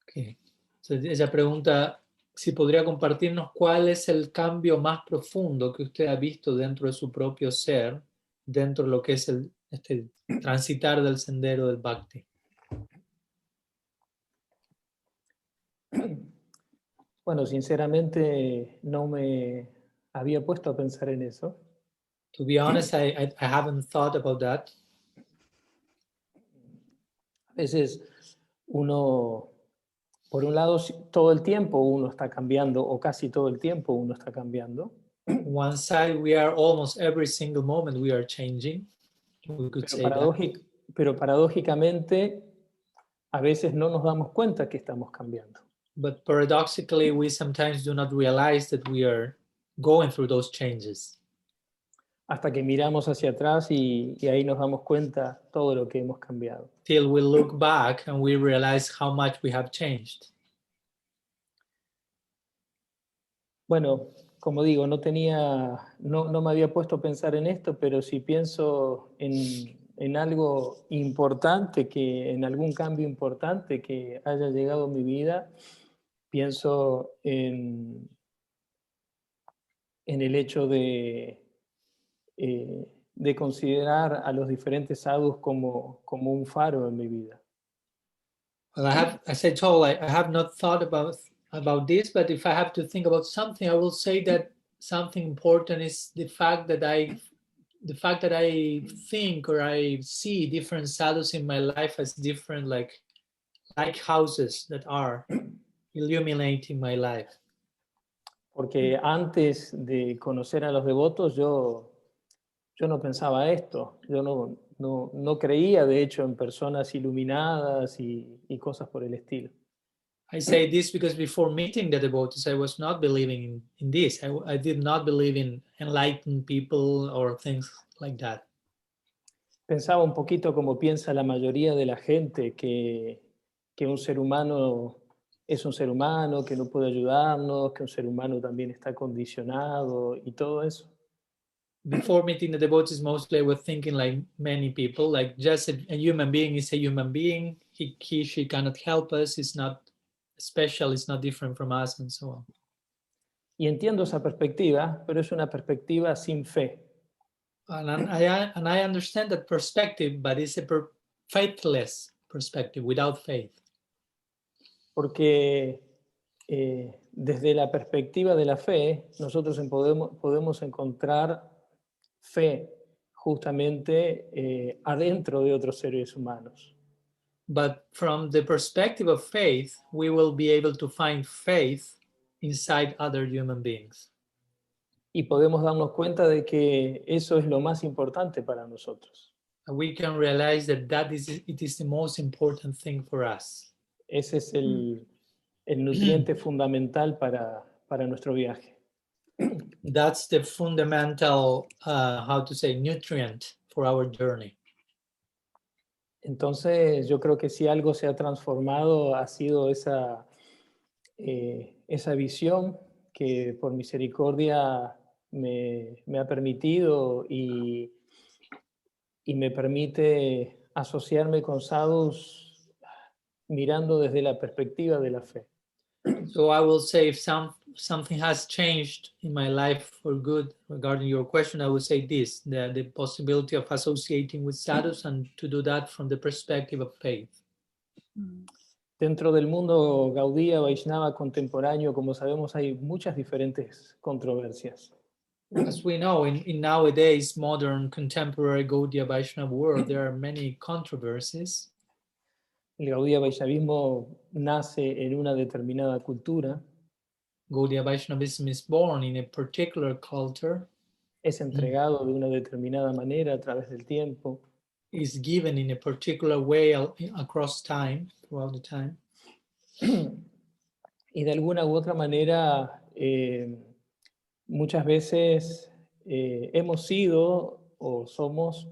Okay. Entonces, ella pregunta si podría compartirnos cuál es el cambio más profundo que usted ha visto dentro de su propio ser, dentro de lo que es este transitar del sendero del bhakti. Bueno, sinceramente no me había puesto a pensar en eso. To be honest, I haven't thought about that. A veces uno, por un lado, todo el tiempo uno está cambiando, o casi todo el tiempo uno está cambiando. One side, we are almost every single moment we are changing. We could say that. Pero paradójicamente, a veces no nos damos cuenta que estamos cambiando. But paradoxically, we sometimes do not realize that we are going through those changes. Hasta que miramos hacia atrás y ahí nos damos cuenta todo lo que hemos cambiado. Till we look back and we realize how much we have changed. Bueno, como digo, no me había puesto a pensar en esto, pero si pienso en algo importante, en algún cambio importante que haya llegado a mi vida, pienso en el hecho de considerar a los diferentes sadhus como un faro en mi vida. Well, as I told, I have not thought about this, but if I have to think about something, I will say that something important is the fact that I think or I see different sadhus in my life as different like houses that are illuminating my life. Porque antes de conocer a los devotos, yo no pensaba esto. Yo no creía, de hecho, en personas iluminadas y cosas por el estilo. I say this because before meeting the devotees, I was not believing in this. I did not believe in enlightened people or things like that. Pensaba un poquito como piensa la mayoría de la gente, que un ser humano es un ser humano, que no puede ayudarnos, que un ser humano también está condicionado y todo eso. Before meeting the devotees, mostly I was thinking like many people, like just a human being is a human being. She cannot help us. It's not special. It's not different from us, and so on. Y entiendo esa perspectiva, pero es una perspectiva sin fe. And I understand that perspective, but it's a faithless perspective, without faith. Porque desde la perspectiva de la fe, nosotros podemos encontrar fe justamente adentro de otros seres humanos. But from the perspective of faith, we will be able to find faith inside other human beings. Y podemos darnos cuenta de que eso es lo más importante para nosotros. And we can realize that it is the most important thing for us. Ese es el nutriente fundamental para nuestro viaje. That's the fundamental, nutrient for our journey. Entonces, yo creo que si algo se ha transformado ha sido esa visión que por misericordia me ha permitido y me permite asociarme con sadhus mirando desde la perspectiva de la fe. So I will say if something has changed in my life for good regarding your question, I would say this, the possibility of associating with sadhus and to do that from the perspective of faith. Dentro del mundo Gaudiya Vaishnava contemporáneo, como sabemos, hay muchas diferentes controversias. As we know, in nowadays modern contemporary Gaudiya Vaishnava world, there are many controversies. El Gaudiya Vaishnavismo nace en una determinada cultura. Gaudiya Vaishnavism is born in a particular culture. Es entregado de una determinada manera a través del tiempo. Is given in a particular way across time, throughout the time. Y de alguna u otra manera, muchas veces hemos sido o somos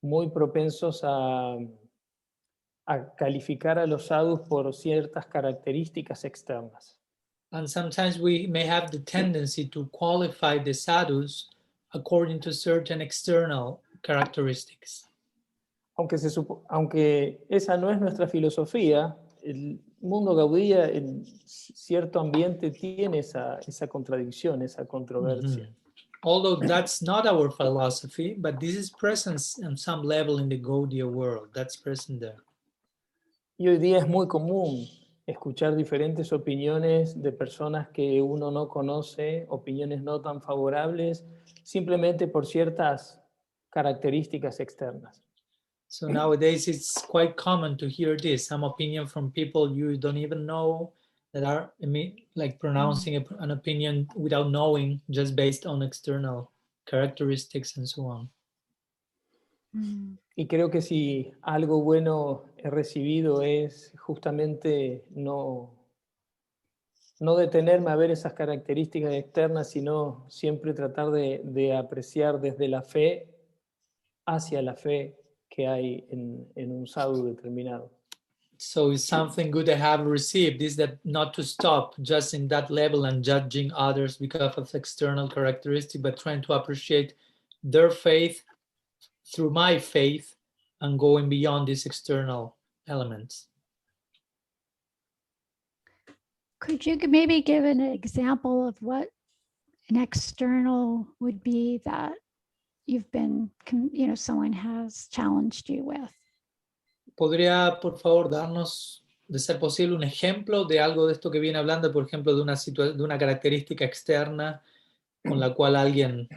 muy propensos a calificar a los sadhus por ciertas características externas. And sometimes we may have the tendency to qualify the sadhus according to certain external characteristics. aunque esa no es nuestra filosofía, el mundo gaudí en cierto ambiente tiene esa contradicción, esa controversia. Although that's not our philosophy, but this is present on some level in the Gaudiya world. That's present there. Y hoy día es muy común escuchar diferentes opiniones de personas que uno no conoce, opiniones no tan favorables, simplemente por ciertas características externas. So nowadays it's quite common to hear this, some opinion from people you don't even know that are like pronouncing an opinion without knowing, just based on external characteristics and so on. Y creo que si algo bueno he recibido es justamente no detenerme a ver esas características externas, sino siempre tratar de apreciar desde la fe hacia la fe que hay en un sadhu determinado. So it's something good I have received is that not to stop just in that level and judging others because of external characteristics, but trying to appreciate their faith through my faith and going beyond these external elements. Could you maybe give an example of what an external would be that you've been, someone has challenged you with? ¿Podría, por favor, darnos, de ser posible, un ejemplo de algo de esto que viene hablando, por ejemplo, de una característica externa con la cual alguien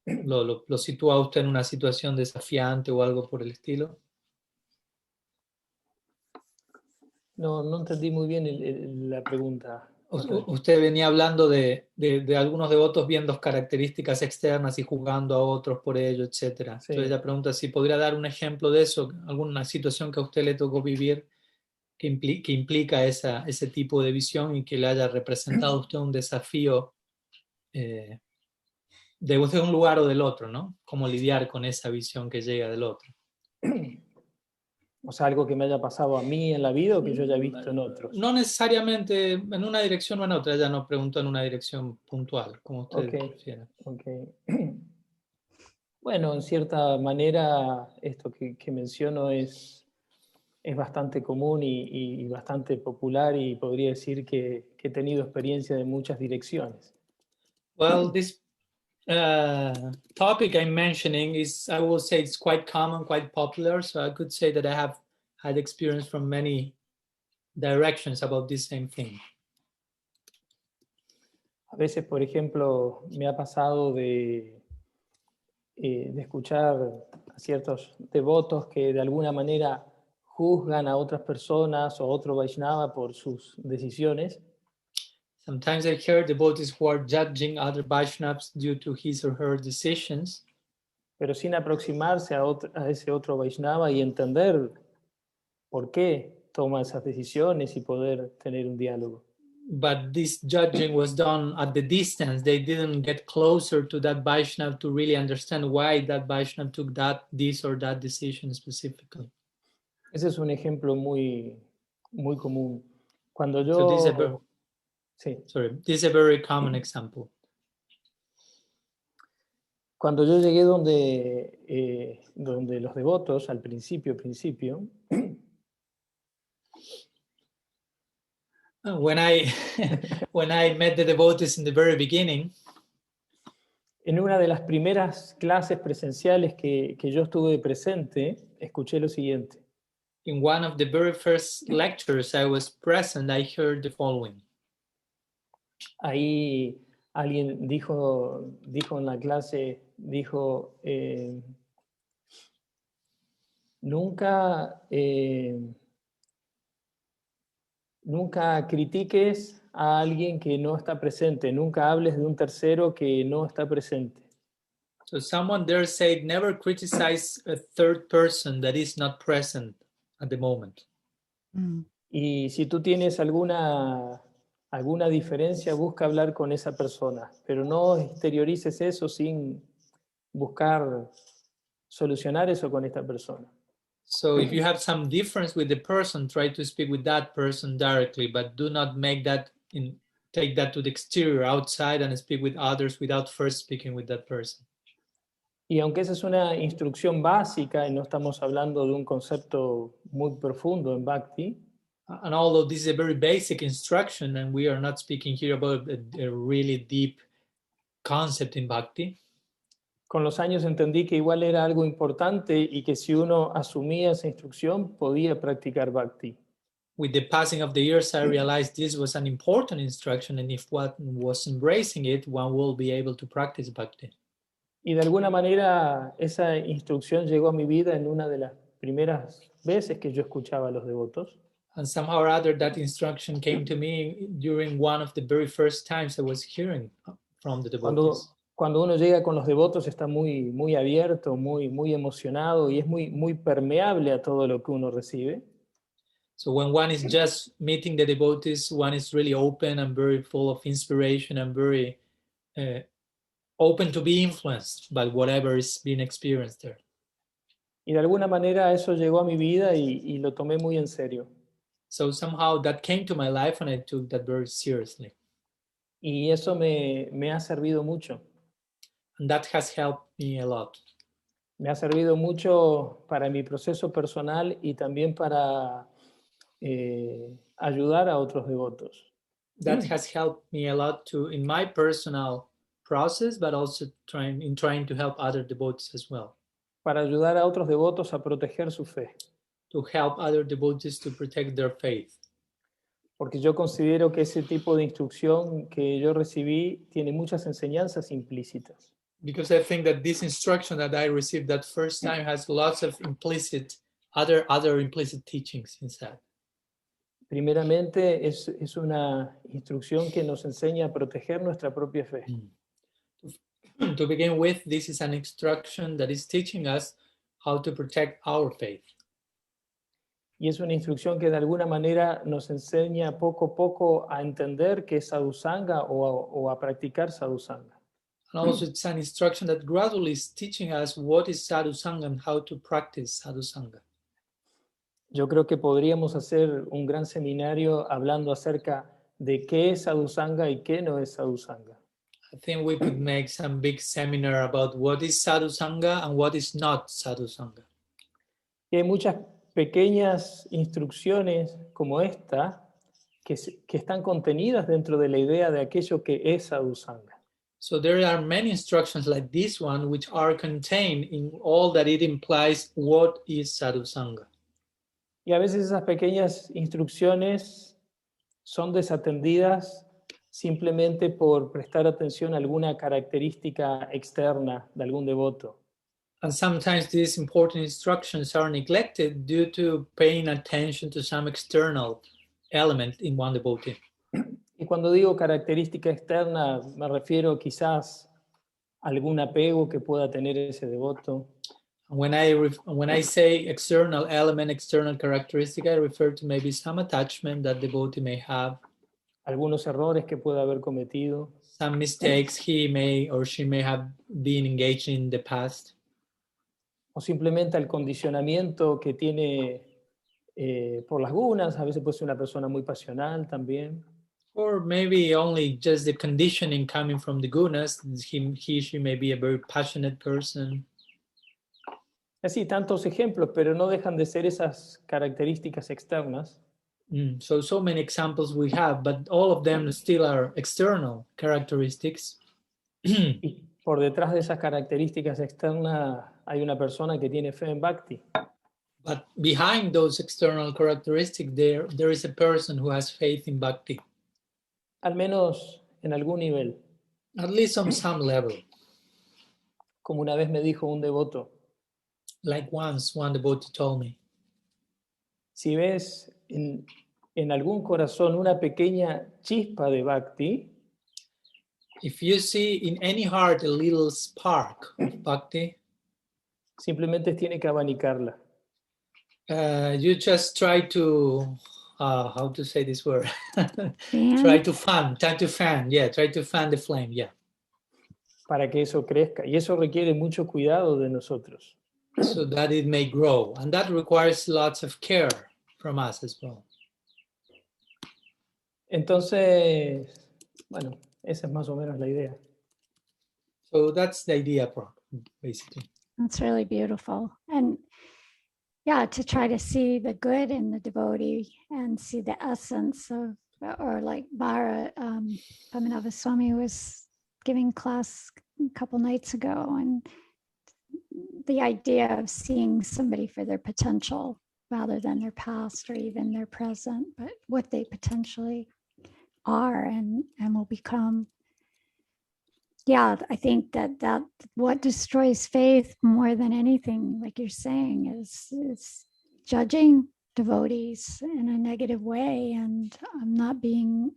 lo sitúa a usted en una situación desafiante o algo por el estilo? No entendí muy bien la pregunta. Usted venía hablando de algunos devotos viendo características externas y juzgando a otros por ello, etc. Sí. Entonces la pregunta es si podría dar un ejemplo de eso, alguna situación que a usted le tocó vivir que implica ese tipo de visión y que le haya representado a usted un desafío de un lugar o del otro, ¿no? Cómo lidiar con esa visión que llega del otro. O sea, algo que me haya pasado a mí en la vida o que yo haya visto en otros. No necesariamente en una dirección o en otra, ella nos preguntó en una dirección puntual, como usted prefiera. Okay. Bueno, en cierta manera, esto que menciono es bastante común y bastante popular, y podría decir que he tenido experiencia de muchas direcciones. Well, this topic I'm mentioning is, I will say, it's quite common, quite popular. So I could say that I have had experience from many directions about this same thing. A veces, por ejemplo, me ha pasado de escuchar a ciertos devotos que de alguna manera juzgan a otras personas o otro Vaishnava por sus decisiones. Sometimes I hear devotees who are judging other Vaishnavas due to his or her decisions. Pero sin aproximarse a ese otro Vaishnava y entender por qué toma esas decisiones y poder tener un diálogo. But this judging was done at the distance. They didn't get closer to that Vaishnava to really understand why that Vaishnava took this or that decision specifically. Ese es un ejemplo muy, muy común. Cuando So this is a very common example. Cuando yo llegué donde los devotos, al principio, when I met the devotees in the very beginning, en una de las primeras clases presenciales que yo estuve presente, escuché lo siguiente. In one of the very first lectures I was present, I heard the following. Ahí alguien dijo en la clase, nunca critiques a alguien que no está presente, nunca hables de un tercero que no está presente. So someone there said, never criticize a third person that is not present at the moment. Y si tú tienes alguna diferencia, busca hablar con esa persona, pero no exteriorices eso sin buscar solucionar eso con esta persona. So if you have some difference with the person, try to speak with that person directly, but do not make take that to the exterior, outside, and speak with others without first speaking with that person. Y aunque esa es una instrucción básica y no estamos hablando de un concepto muy profundo en Bhakti, And although this is a very basic instruction, and we are not speaking here about a really deep concept in Bhakti, con los años entendí que igual era algo importante y que si uno asumía esa instrucción podía practicar Bhakti. with the passing of the years, I realized this was an important instruction, and if one was embracing it, one will be able to practice Bhakti. Y de alguna manera esa instrucción llegó a mi vida en una de las primeras veces que yo escuchaba a los devotos. And somehow or other, that instruction came to me during one of the very first times I was hearing from the devotees. Cuando uno llega con los devotos está muy, muy abierto, muy emocionado y es muy permeable a todo lo que uno recibe. So when one is just meeting the devotees, one is really open and very full of inspiration and very open to be influenced by whatever is being experienced there. Y de alguna manera eso llegó a mi vida y lo tomé muy en serio. So somehow that came to my life and I took that very seriously. Y eso me ha servido mucho. And that has helped me a lot. Me ha servido mucho para mi proceso personal y también para ayudar a otros devotos. That has helped me a lot too in my personal process, but also trying to help other devotees as well. Para ayudar a otros devotos a proteger su fe. To help other devotees to protect their faith. Porque yo considero que ese tipo de instrucción que yo recibí tiene muchas enseñanzas implícitas. Because I think that this instruction that I received that first time has lots of other implicit teachings inside. Primeramente, es una instrucción que nos enseña a proteger nuestra propia fe. To begin with, this is an instruction that is teaching us how to protect our faith. Y es una instrucción que de alguna manera nos enseña poco a poco a entender qué es sadhusanga o a practicar sadhusanga. And also it's an instruction that gradually is teaching us what is sadhusanga and how to practice sadhusanga. Yo creo que podríamos hacer un gran seminario hablando acerca de qué es sadhusanga y qué no es sadhusanga. I think we could make some big seminar about what is sadhusanga and what is not sadhusanga. Y hay muchas pequeñas instrucciones como esta que están contenidas dentro de la idea de aquello que es sadhusanga. So there are many instructions like this one which are contained in all that it implies what is sadhusanga. Y a veces esas pequeñas instrucciones son desatendidas simplemente por prestar atención a alguna característica externa de algún devoto. And sometimes these important instructions are neglected due to paying attention to some external element in one devotee. Y cuando digo característica externa, me refiero quizás a algún apego que pueda tener ese devoto. When I say external element, external characteristic, I refer to maybe some attachment that the devotee may have. Algunos errores que pueda haber cometido. Some mistakes he may or she may have been engaged in the past. O simplemente el condicionamiento que tiene por las gunas, a veces puede ser una persona muy pasional también. Or maybe only just the conditioning coming from the gunas, she may be a very passionate person. Así, tantos ejemplos, pero no dejan de ser esas características externas. So many examples we have, but all of them still are external characteristics. Y por detrás de esas características externas hay una persona que tiene fe en Bhakti. But behind those external characteristics, there is a person who has faith in Bhakti. Al menos en algún nivel. At least on some level. Como una vez me dijo un devoto. Like once one devotee told me. Si ves en algún corazón una pequeña chispa de Bhakti, if you see in any heart a little spark of Bhakti, simplemente tiene que abanicarla. You just try to, how to say this word? Try to fan the flame, yeah. Para que eso crezca. Y eso requiere mucho cuidado de nosotros. So that it may grow. And that requires lots of care from us as well. Entonces, bueno, esa es más o menos la idea. So that's the idea, basically. That's really beautiful. And yeah, to try to see the good in the devotee and see the essence of, or like Bara, Pamanava Swami was giving class a couple nights ago, and the idea of seeing somebody for their potential rather than their past or even their present, but what they potentially are and will become. Yeah, I think that what destroys faith more than anything, like you're saying, is judging devotees in a negative way and not being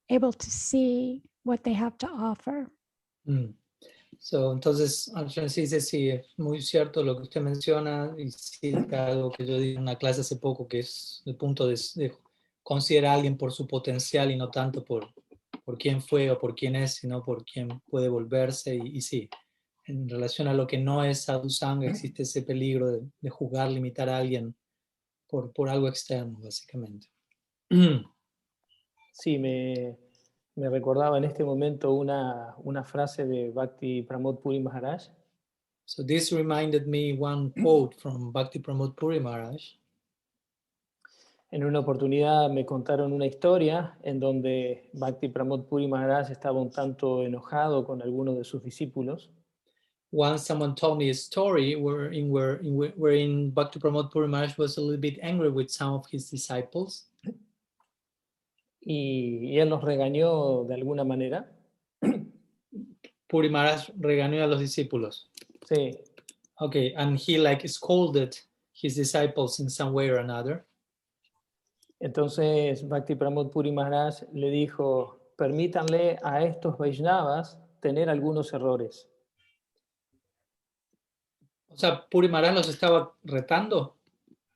able to see what they have to offer. So, entonces, Ajahn dice, sí, es muy cierto lo que usted menciona, y sí, algo que yo di en una clase hace poco, que es el punto de considerar a alguien por su potencial y no tanto por quién fue o por quién es, sino por quién puede volverse. Y sí, en relación a lo que no es sadhusanga, existe ese peligro de juzgar, limitar a alguien por algo externo, básicamente. Sí, me recordaba en este momento una frase de Bhakti Pramod Puri Maharaj. So this reminded me one quote from Bhakti Pramod Puri Maharaj. En una oportunidad me contaron una historia en donde Bhakti Pramod Puri Maharaj estaba un tanto enojado con algunos de sus discípulos. Once someone told me a story wherein Bhakti Pramod Puri Maharaj was a little bit angry with some of his disciples. Y él los regañó de alguna manera. Puri Maharaj regañó a los discípulos. Sí. Okay, and he like scolded his disciples in some way or another. Entonces Bhakti Pramod Puri Maharaj le dijo, permítanle a estos Vaishnavas tener algunos errores. O sea, Puri Maharaj los estaba retando.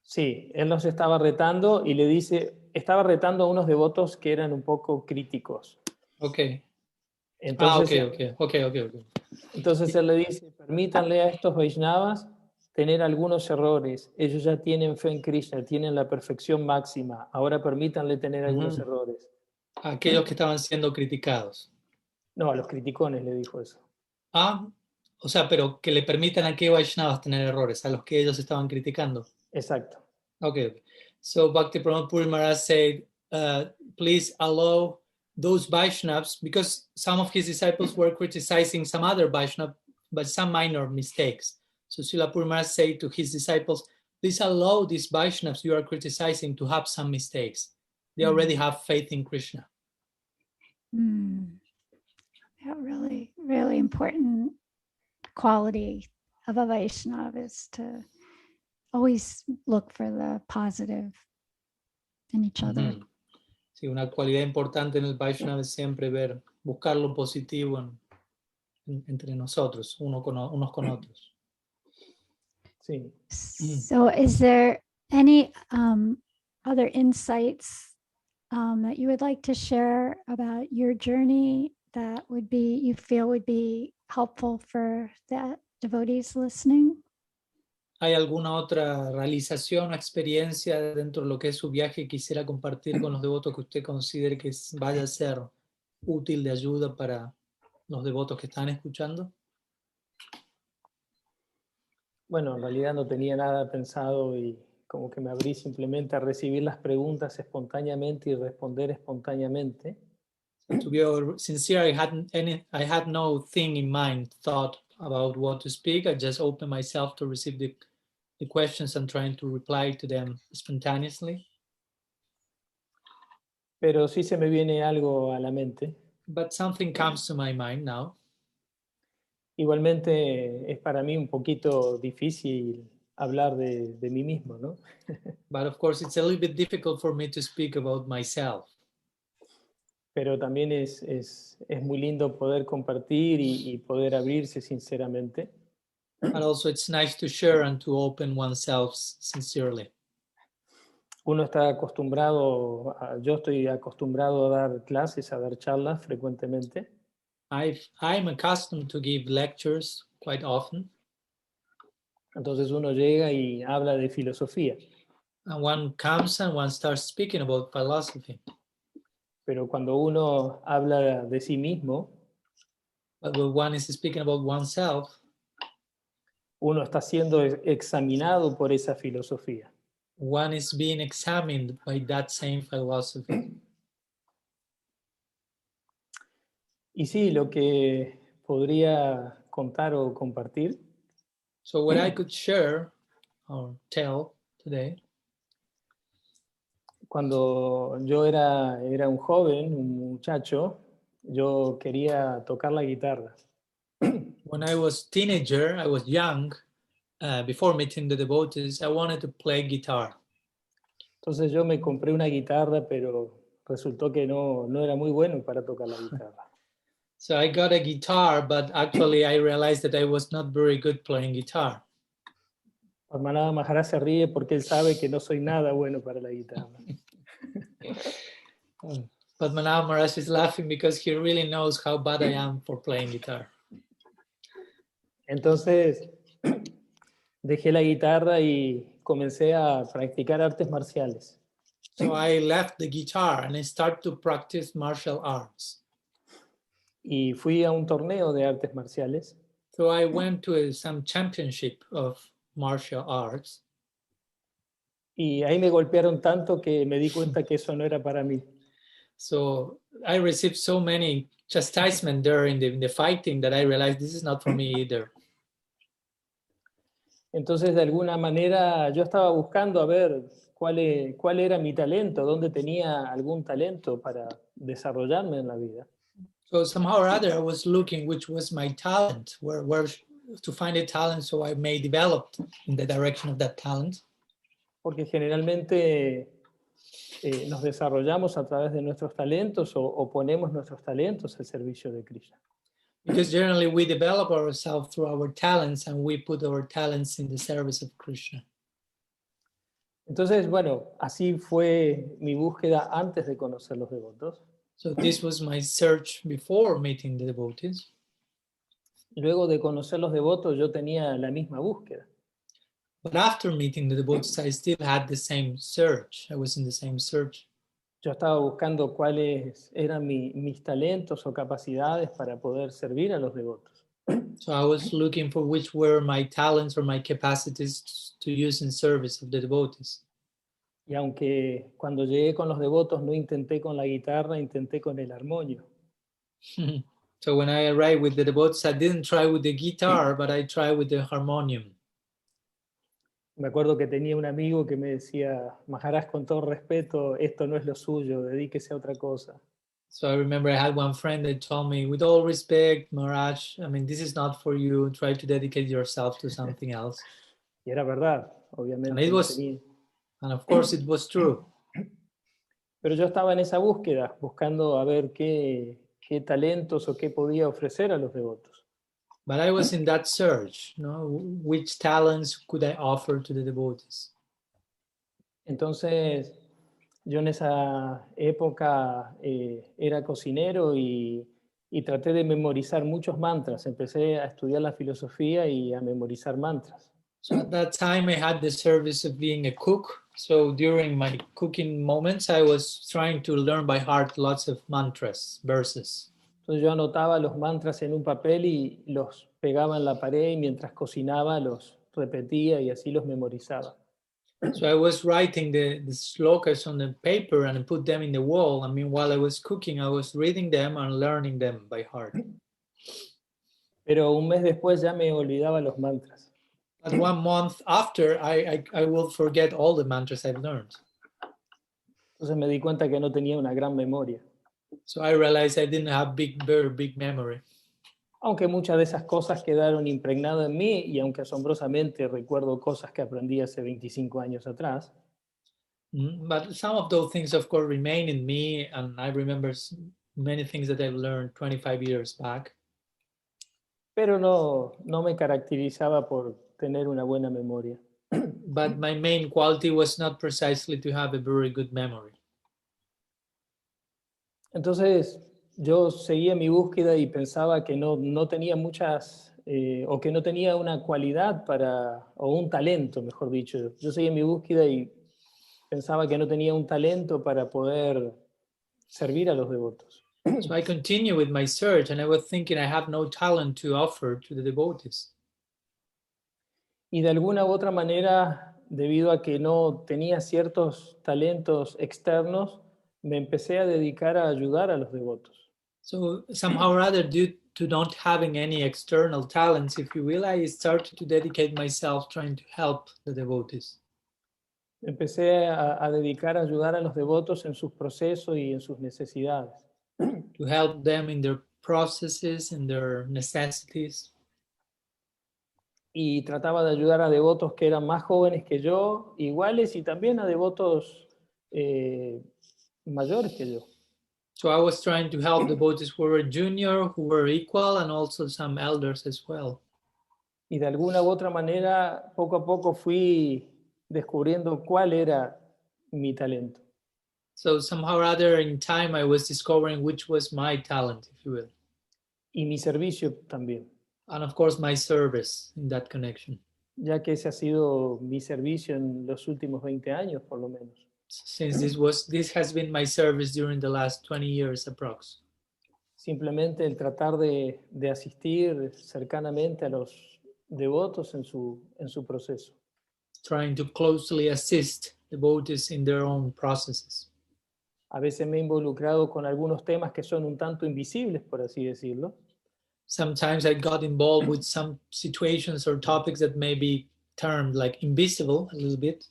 Sí, él los estaba retando y le dice, estaba retando a unos devotos que eran un poco críticos. Ok. Entonces, ok. Entonces él le dice, permítanle a estos Vaishnavas tener algunos errores. Ellos ya tienen fe en Krishna, tienen la perfección máxima. Ahora permítanle tener algunos errores. Aquellos que estaban siendo criticados. No, a los criticones le dijo eso. O sea, pero que le permitan a qué Vaishnavas tener errores, a los que ellos estaban criticando. Exacto. Okay. So Bhakti Pramod Puri Maharaj said, please allow those Vaishnavas, because some of his disciples were criticizing some other Vaishnav, but some minor mistakes. So Srila Puri Maharaj said to his disciples, please allow these Vaishnavas you are criticizing to have some mistakes. They already have faith in Krishna. Yeah, really, really important quality of a Vaishnava is to always look for the positive in each other. Sí, una cualidad importante en el Vaishnava es siempre buscar lo positivo entre nosotros, unos con otros. Sí. So is there any other insights that you would like to share about your journey that you feel would be helpful for the devotees listening? ¿Hay alguna otra realización o experiencia dentro de lo que es su viaje que quisiera compartir con los devotos que usted considere que vaya a ser útil de ayuda para los devotos que están escuchando? Bueno, en realidad no tenía nada pensado y como que me abrí simplemente a recibir las preguntas espontáneamente y responder espontáneamente. To be sincere, I had no thing in mind, thought about what to speak. I just opened myself to receive the questions and trying to reply to them spontaneously. Pero sí se me viene algo a la mente. But something comes to my mind now. Igualmente es para mí un poquito difícil hablar de mí mismo, ¿no? But of course, it's a little bit difficult for me to speak about myself. Pero también es muy lindo poder compartir y poder abrirse sinceramente. But also it's nice to share and to open oneself sincerely. Uno está acostumbrado, yo estoy acostumbrado a dar clases, a dar charlas frecuentemente. I'm accustomed to give lectures quite often. Entonces uno llega y habla de filosofía. And one comes and one starts speaking about philosophy. Pero cuando uno habla de sí mismo, but when one is speaking about oneself, uno está siendo examinado por esa filosofía. One is being examined by that same philosophy. Y sí, lo que podría contar o compartir So what I could share or tell today, cuando yo era un joven, un muchacho, yo quería tocar la guitarra. when I was teenager, I was young, before meeting the devotees, I wanted to play guitar. Entonces yo me compré una guitarra, pero resultó que no era muy bueno para tocar la guitarra. So I got a guitar, but actually I realized that I was not very good playing guitar. Hermanada Maharaj se ríe porque él sabe que no soy nada bueno para la guitarra. But Manav Maharaj is laughing because he really knows how bad I am for playing guitar. Entonces dejé la guitarra y comencé a practicar artes marciales. So I left the guitar and I started to practice martial arts. Y fui a un torneo de artes marciales. So I went to some championship of martial arts. Y ahí me golpearon tanto que me di cuenta que eso no era para mí. So I received so many chastisement there in the fighting that I realized this is not for me either. Entonces, de alguna manera, yo estaba buscando a ver cuál era mi talento, dónde tenía algún talento para desarrollarme en la vida. So somehow or other, I was looking which was my talent, where to find a talent so I may develop in the direction of that talent. Porque generalmente nos desarrollamos a través de nuestros talentos o ponemos nuestros talentos al servicio de Krishna. Because generally we develop ourselves through our talents and we put our talents in the service of Krishna. Entonces, bueno, así fue mi búsqueda antes de conocer los devotos. So this was my search before meeting the devotees. Luego de conocer los devotos, yo tenía la misma búsqueda. But after meeting the devotees, I still had the same search. I was in the same search. Yo estaba buscando cuáles eran mis talentos o capacidades para poder servir a los devotos. So I was looking for which were my talents or my capacities to use in service of the devotees. Y aunque cuando llegué con los devotos no intenté con la guitarra, intenté con el armonio. So when I arrived with the devotees, I didn't try with the guitar, but I tried with the harmonium. Me acuerdo que tenía un amigo que me decía, Maharaj, con todo respeto, esto no es lo suyo, dedíquese a otra cosa. So I remember I had one friend that told me, with all respect, Maharaj, I mean, this is not for you. Try to dedicate yourself to something else. Y era verdad, obviamente. And it was, and of course it was true. Pero yo estaba en esa búsqueda, buscando a ver qué talentos o qué podía ofrecer a los devotos. But I was in that search, you know, which talents could I offer to the devotees? Entonces, yo en esa época era cocinero y traté de memorizar muchos mantras. Empecé a estudiar la filosofía y a memorizar mantras. So at that time I had the service of being a cook. So during my cooking moments, I was trying to learn by heart lots of mantras, verses. Entonces yo anotaba los mantras en un papel y los pegaba en la pared y mientras cocinaba los repetía y así los memorizaba. So I was writing the slokas on the paper and I put them in the wall. I mean, while I was cooking, I was reading them and learning them by heart. Pero un mes después ya me olvidaba los mantras. But 1 month after, I will forget all the mantras I've learned. Entonces me di cuenta que no tenía una gran memoria. So I realized I didn't have very big memory. Aunque muchas de esas cosas quedaron impregnadas en mí y aunque asombrosamente recuerdo cosas que aprendí hace 25 años atrás. But some of those things, of course, remain in me, and I remember many things that I've learned 25 years back. Pero no me caracterizaba por tener una buena memoria. But my main quality was not precisely to have a very good memory. Entonces yo seguía mi búsqueda y pensaba que no tenía muchas, o que no tenía una cualidad o un talento, mejor dicho. Yo seguía mi búsqueda y pensaba que no tenía un talento para poder servir a los devotos. So I continued with my search and I was thinking I have no talent to offer to the devotees. Y de alguna u otra manera, debido a que no tenía ciertos talentos externos, me empecé a dedicar a ayudar a los devotos. So somehow or other, due to not having any external talents, if you will, I started to dedicate myself trying to help the devotees. Empecé a dedicar a ayudar a los devotos en sus procesos y en sus necesidades. To help them in their processes and their necessities. Y trataba de ayudar a devotos que eran más jóvenes que yo, iguales, y también a devotos mayores que yo. So I was trying to help devotees who were junior, who were equal, and also some elders as well. Y de alguna u otra manera, poco a poco fui descubriendo cuál era mi talento. So somehow or other, in time, I was discovering which was my talent, if you will. Y mi servicio también, And of course, my service in that connection. ya que ese ha sido mi servicio en los últimos 20 años, por lo menos. Since this has been my service during the last 20 years approx. Simplemente el tratar de asistir cercanamente a los devotos en su proceso. Trying to closely assist devotees in their own processes. A veces me he involucrado con algunos temas que son un tanto invisibles, por así decirlo, Sometimes I got involved with some situations or topics that may be termed like invisible a little bit,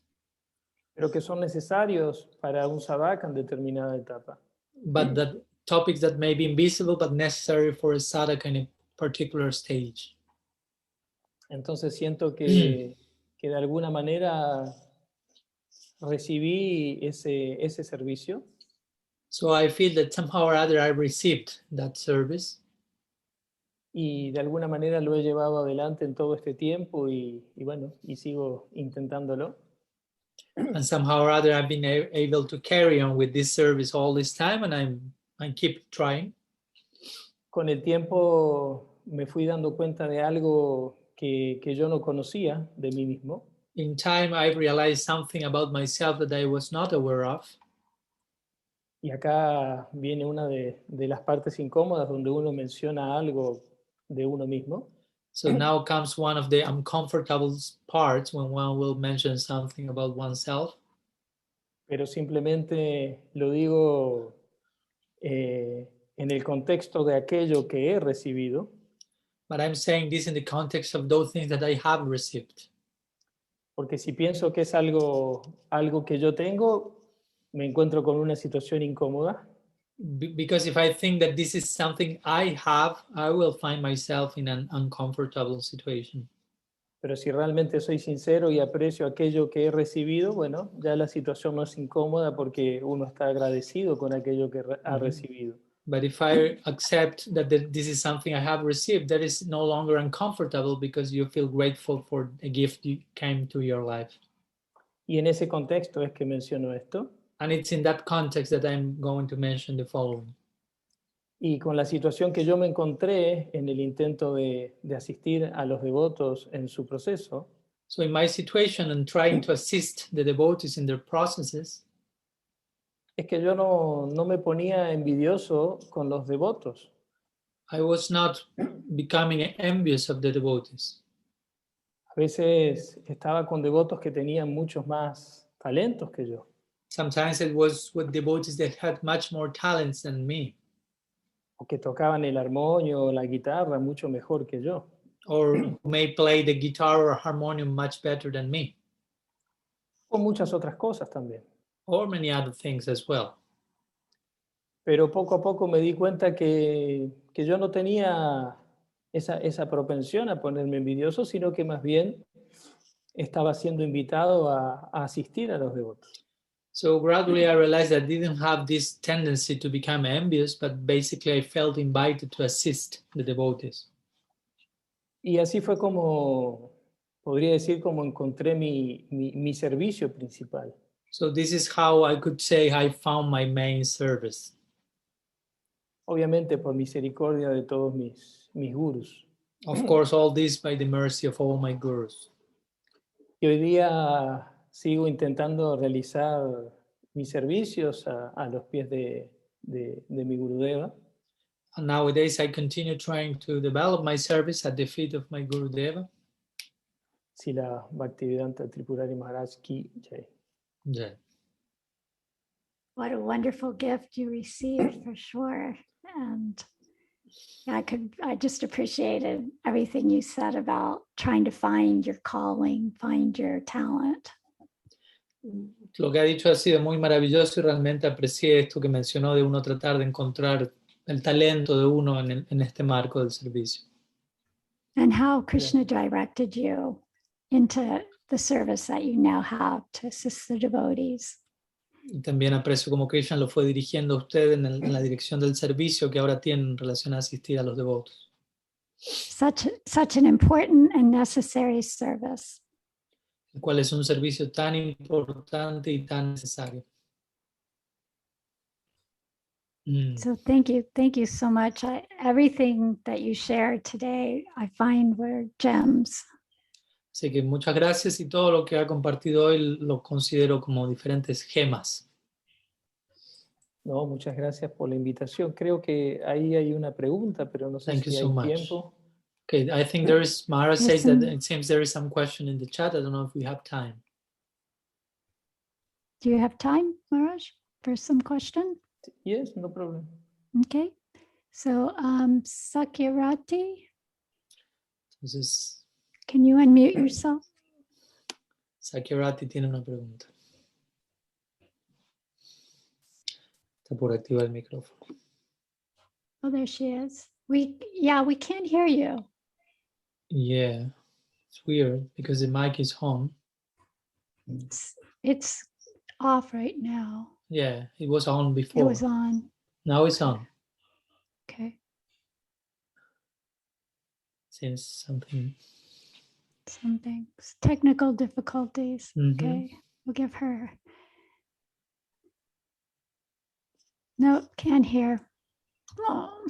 pero que son necesarios para un sadhaka en determinada etapa. but that topics that may be invisible but necessary for a sadhaka in a particular stage. Entonces siento que de alguna manera recibí ese servicio So I feel that somehow or other I received that service, y de alguna manera lo he llevado adelante en todo este tiempo y bueno, y sigo intentándolo. and somehow or other I've been able to carry on with this service all this time, and I keep trying. Con el tiempo me fui dando cuenta de algo que yo no conocía de mí mismo. In time, I realized something about myself that I was not aware of. Y acá viene una de las partes incómodas donde uno menciona algo de uno mismo. So now comes one of the uncomfortable parts when one will mention something about oneself. Pero simplemente lo digo en el contexto de aquello que he recibido, But I'm saying this in the context of those things that I have received. porque si pienso que es algo que yo tengo, me encuentro con una situación incómoda. Because if I think that this is something I have, I will find myself in an uncomfortable situation. Pero si realmente soy sincero y aprecio aquello que he recibido, bueno, ya la situación no es incómoda porque uno está agradecido con aquello que ha recibido. But if I accept that this is something I have received, that is no longer uncomfortable because you feel grateful for a gift that came to your life. Y en ese contexto es que menciono esto. And it's in that context that I'm going to mention the following. Y con la situación que yo me encontré en el intento de asistir a los devotos en su proceso, So in my situation and trying to assist the devotees in their processes, es que yo no me ponía envidioso con los devotos. I was not becoming envious of the devotees. A veces estaba con devotos que tenían muchos más talentos que yo. Sometimes it was with devotees that had much more talents than me, O que tocaban el armonio o la guitarra mucho mejor que yo. or who may play the guitar or harmonium much better than me, O muchas otras cosas también. or many other things as well. Pero poco a poco me di cuenta que yo no tenía esa propensión a ponerme envidioso, sino que más bien estaba siendo invitado a asistir a los devotos. So gradually I realized I didn't have this tendency to become envious, but basically I felt invited to assist the devotees. Y así fue como, podría decir, como encontré mi servicio principal. So this is how I could say I found my main service. Obviamente por misericordia de todos mis gurus. Of course, all this by the mercy of all my gurus. Y hoy día sigo intentando realizar mis servicios a los pies de mi Gurudeva. And nowadays I continue trying to develop my service at the feet of my Gurudeva. Sila Bhaktivedanta Tripurari Maharaj Ki Jai. Yeah. What a wonderful gift you received for sure. And I just appreciated everything you said about trying to find your calling, find your talent. Lo que ha dicho ha sido muy maravilloso y realmente aprecié esto que mencionó de uno tratar de encontrar el talento de uno en este marco del servicio. And how Krishna directed you into the service that you now have to assist the devotees. Y también aprecio cómo Krishna lo fue dirigiendo a usted en la dirección del servicio que ahora tiene en relación a asistir a los devotos. Such an important and necessary service. El cual es un servicio tan importante y tan necesario. So thank you so much. Everything that you shared today, I find were gems. Así que muchas gracias y todo lo que ha compartido hoy lo considero como diferentes gemas. No, muchas gracias por la invitación. Creo que ahí hay una pregunta, pero no sé Thank si you hay so much. tiempo. Okay, I think there is, Mara There's says that some- it seems there is some question in the chat. I don't know if we have time. Do you have time, Maharaj, for some question? Yes, no problem. Okay. So Sakyarati, Entonces, can you unmute yourself? Sakyarati tiene una pregunta. Está por activar el micrófono. Oh, there she is. We can't hear you. Yeah, it's weird because the mic is on. It's off right now. Yeah, it was on before. It was on. Now it's on. Okay. Since something. Some things, technical difficulties. Mhm. Okay. We'll give her. No, can't hear. Oh,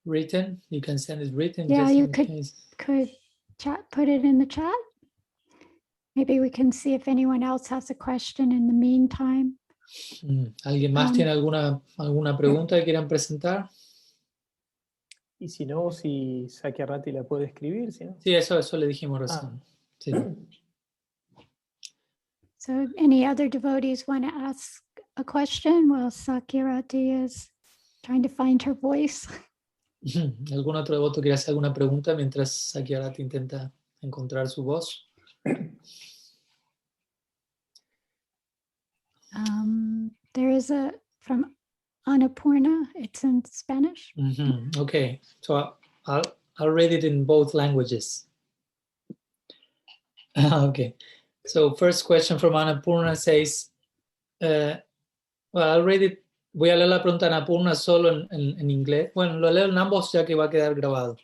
Written, you can send it written. Yeah, just you in could- case. could chat, put it in the chat. Maybe we can see if anyone else has a question in the meantime. ¿Alguien más tiene alguna pregunta que quieran presentar? Y si no, si Sakyarati la puede escribir, ¿sí? ¿No? Sí, eso le dijimos recién. Sí. So any other devotees want to ask a question while Sakyarati is trying to find her voice? ¿Algún otro devoto quiere hacer alguna pregunta mientras Sakyarati intenta encontrar su voz? There is a from Annapurna. It's in Spanish. Okay, so I'll read it in both languages. Okay, so first question from Annapurna says, well, I'll read it. Voy a leer la pregunta de Annapurna solo en inglés. Bueno, lo leo en ambos ya que va a quedar grabado.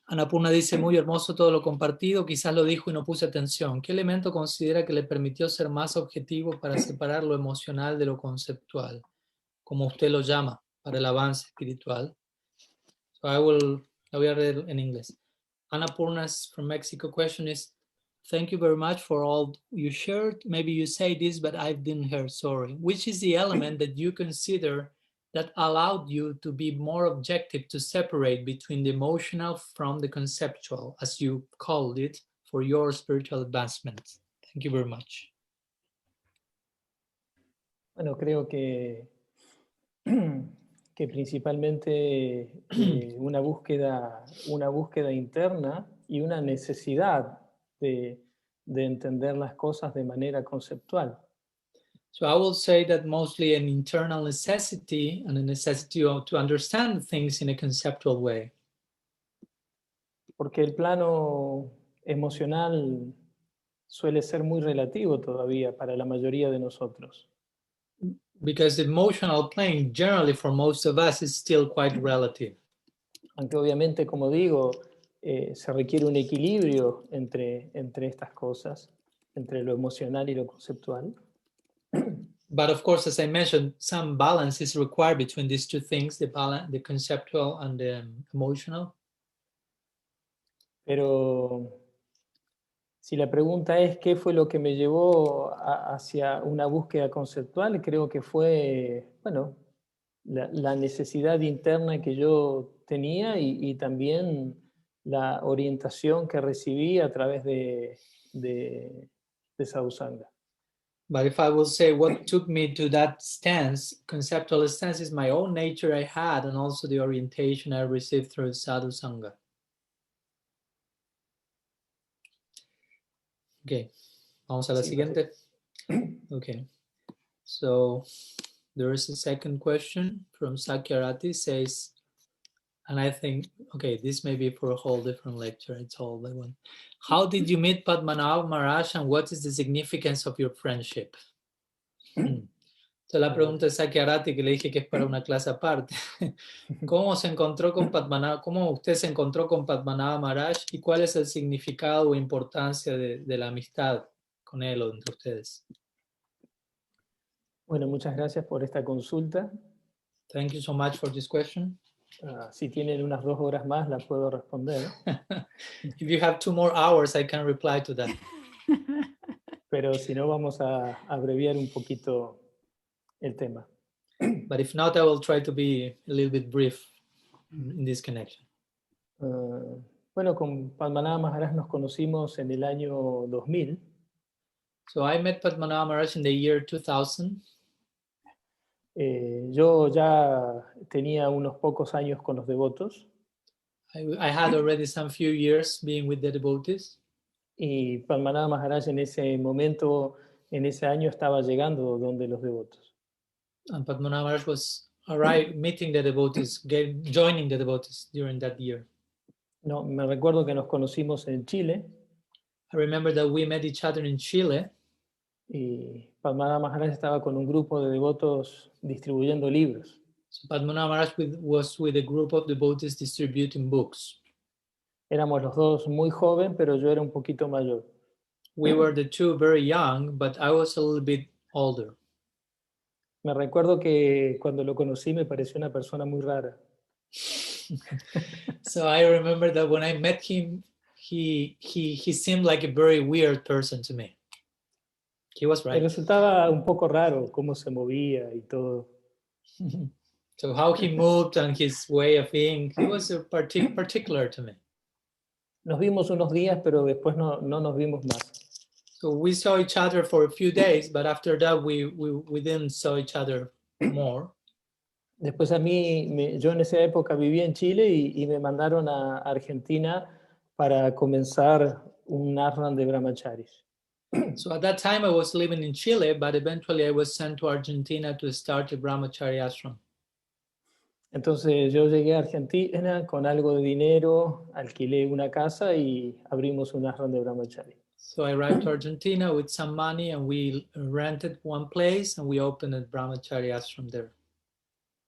Annapurna dice, muy hermoso todo lo compartido, quizás lo dijo y no puse atención. ¿Qué elemento considera que le permitió ser más objetivo para separar lo emocional de lo conceptual, como usted lo llama, para el avance espiritual? So la voy a leer en inglés. Annapurna's from Mexico question is, thank you very much for all you shared. Maybe you say this, but I didn't hear, sorry. Which is the element that you consider that allowed you to be more objective to separate between the emotional from the conceptual, as you called it, for your spiritual advancement? Thank you very much. Bueno, creo que principalmente una búsqueda interna y una necesidad de entender las cosas de manera conceptual. So I will say that mostly an internal necessity and a necessity to understand things in a conceptual way. Porque el plano emocional suele ser muy relativo todavía para la mayoría de nosotros. Because the emotional plane, generally for most of us, is still quite relative. Aunque obviamente, como digo, se requiere un equilibrio entre estas cosas, entre lo emocional y lo conceptual. But of course, as I mentioned, some balance is required between these two things, the conceptual and the emotional. Pero si la pregunta es qué fue lo que me llevó hacia una búsqueda conceptual, creo que fue, bueno, la necesidad interna que yo tenía y también la orientación que recibí a través de Sadhusanga. But if I will say what took me to that stance, conceptual stance, is my own nature I had and also the orientation I received through Sadhu Sangha. Okay, vamos a la siguiente. Okay, so there is a second question from Sakyarati, says, and I think, okay, this may be for a whole different lecture, it's all the one. How did you meet Padmanabha Maharaj and what is the significance of your friendship? Entonces la pregunta de Sakyarati, que le dije que es para una clase aparte. ¿Cómo se encontró con Padmanabha? ¿Cómo usted se encontró con Padmanabha Maharaj y cuál es el significado o importancia de la amistad con él o entre ustedes? Bueno, muchas gracias por esta consulta. Thank you so much for this question. Si tienen unas 2 horas más, la puedo responder. If you have 2 more hours, I can reply to that. Pero si no, vamos a abreviar un poquito el tema. But if not, I will try to be a little bit brief in this connection. Bueno, con Padmanabha Maharaj nos conocimos en el año 2000. So I met Padmanabha Maharaj in the year 2000. Yo ya tenía unos pocos años con los devotos. I had already some few years being with the devotees. Y Padmanabha Maharaj en ese momento, en ese año, estaba llegando donde los devotos. And Padmanabha Maharaj was meeting the devotees, joining the devotees during that year. No, me recuerdo que nos conocimos en Chile. I remember that we met each other in Chile. Y Padmanabha Maharaj estaba con un grupo de devotos distribuyendo libros. So Padmanabha Maharaj was with a group of devotees distributing books. Éramos los dos muy jóvenes, pero yo era un poquito mayor. We were the two very young, but I was a little bit older. Me recuerdo que cuando lo conocí me pareció una persona muy rara. So I remember that when I met him, he seemed like a very weird person to me. He was right. Me resultaba un poco raro cómo se movía y todo. So how he moved and his way of being, he was a particular to me. Nos vimos unos días, pero después no nos vimos más. So we saw each other for a few days, but after that we didn't saw each other more. Después yo en esa época vivía en Chile y me mandaron a Argentina para comenzar un ashram de brahmacharis. So at that time I was living in Chile, but eventually I was sent to Argentina to start a brahmachari ashram. Entonces yo llegué a Argentina con algo de dinero, alquilé una casa y abrimos un ashram de brahmachari. So I arrived to Argentina with some money and we rented one place and we opened a brahmachari ashram there.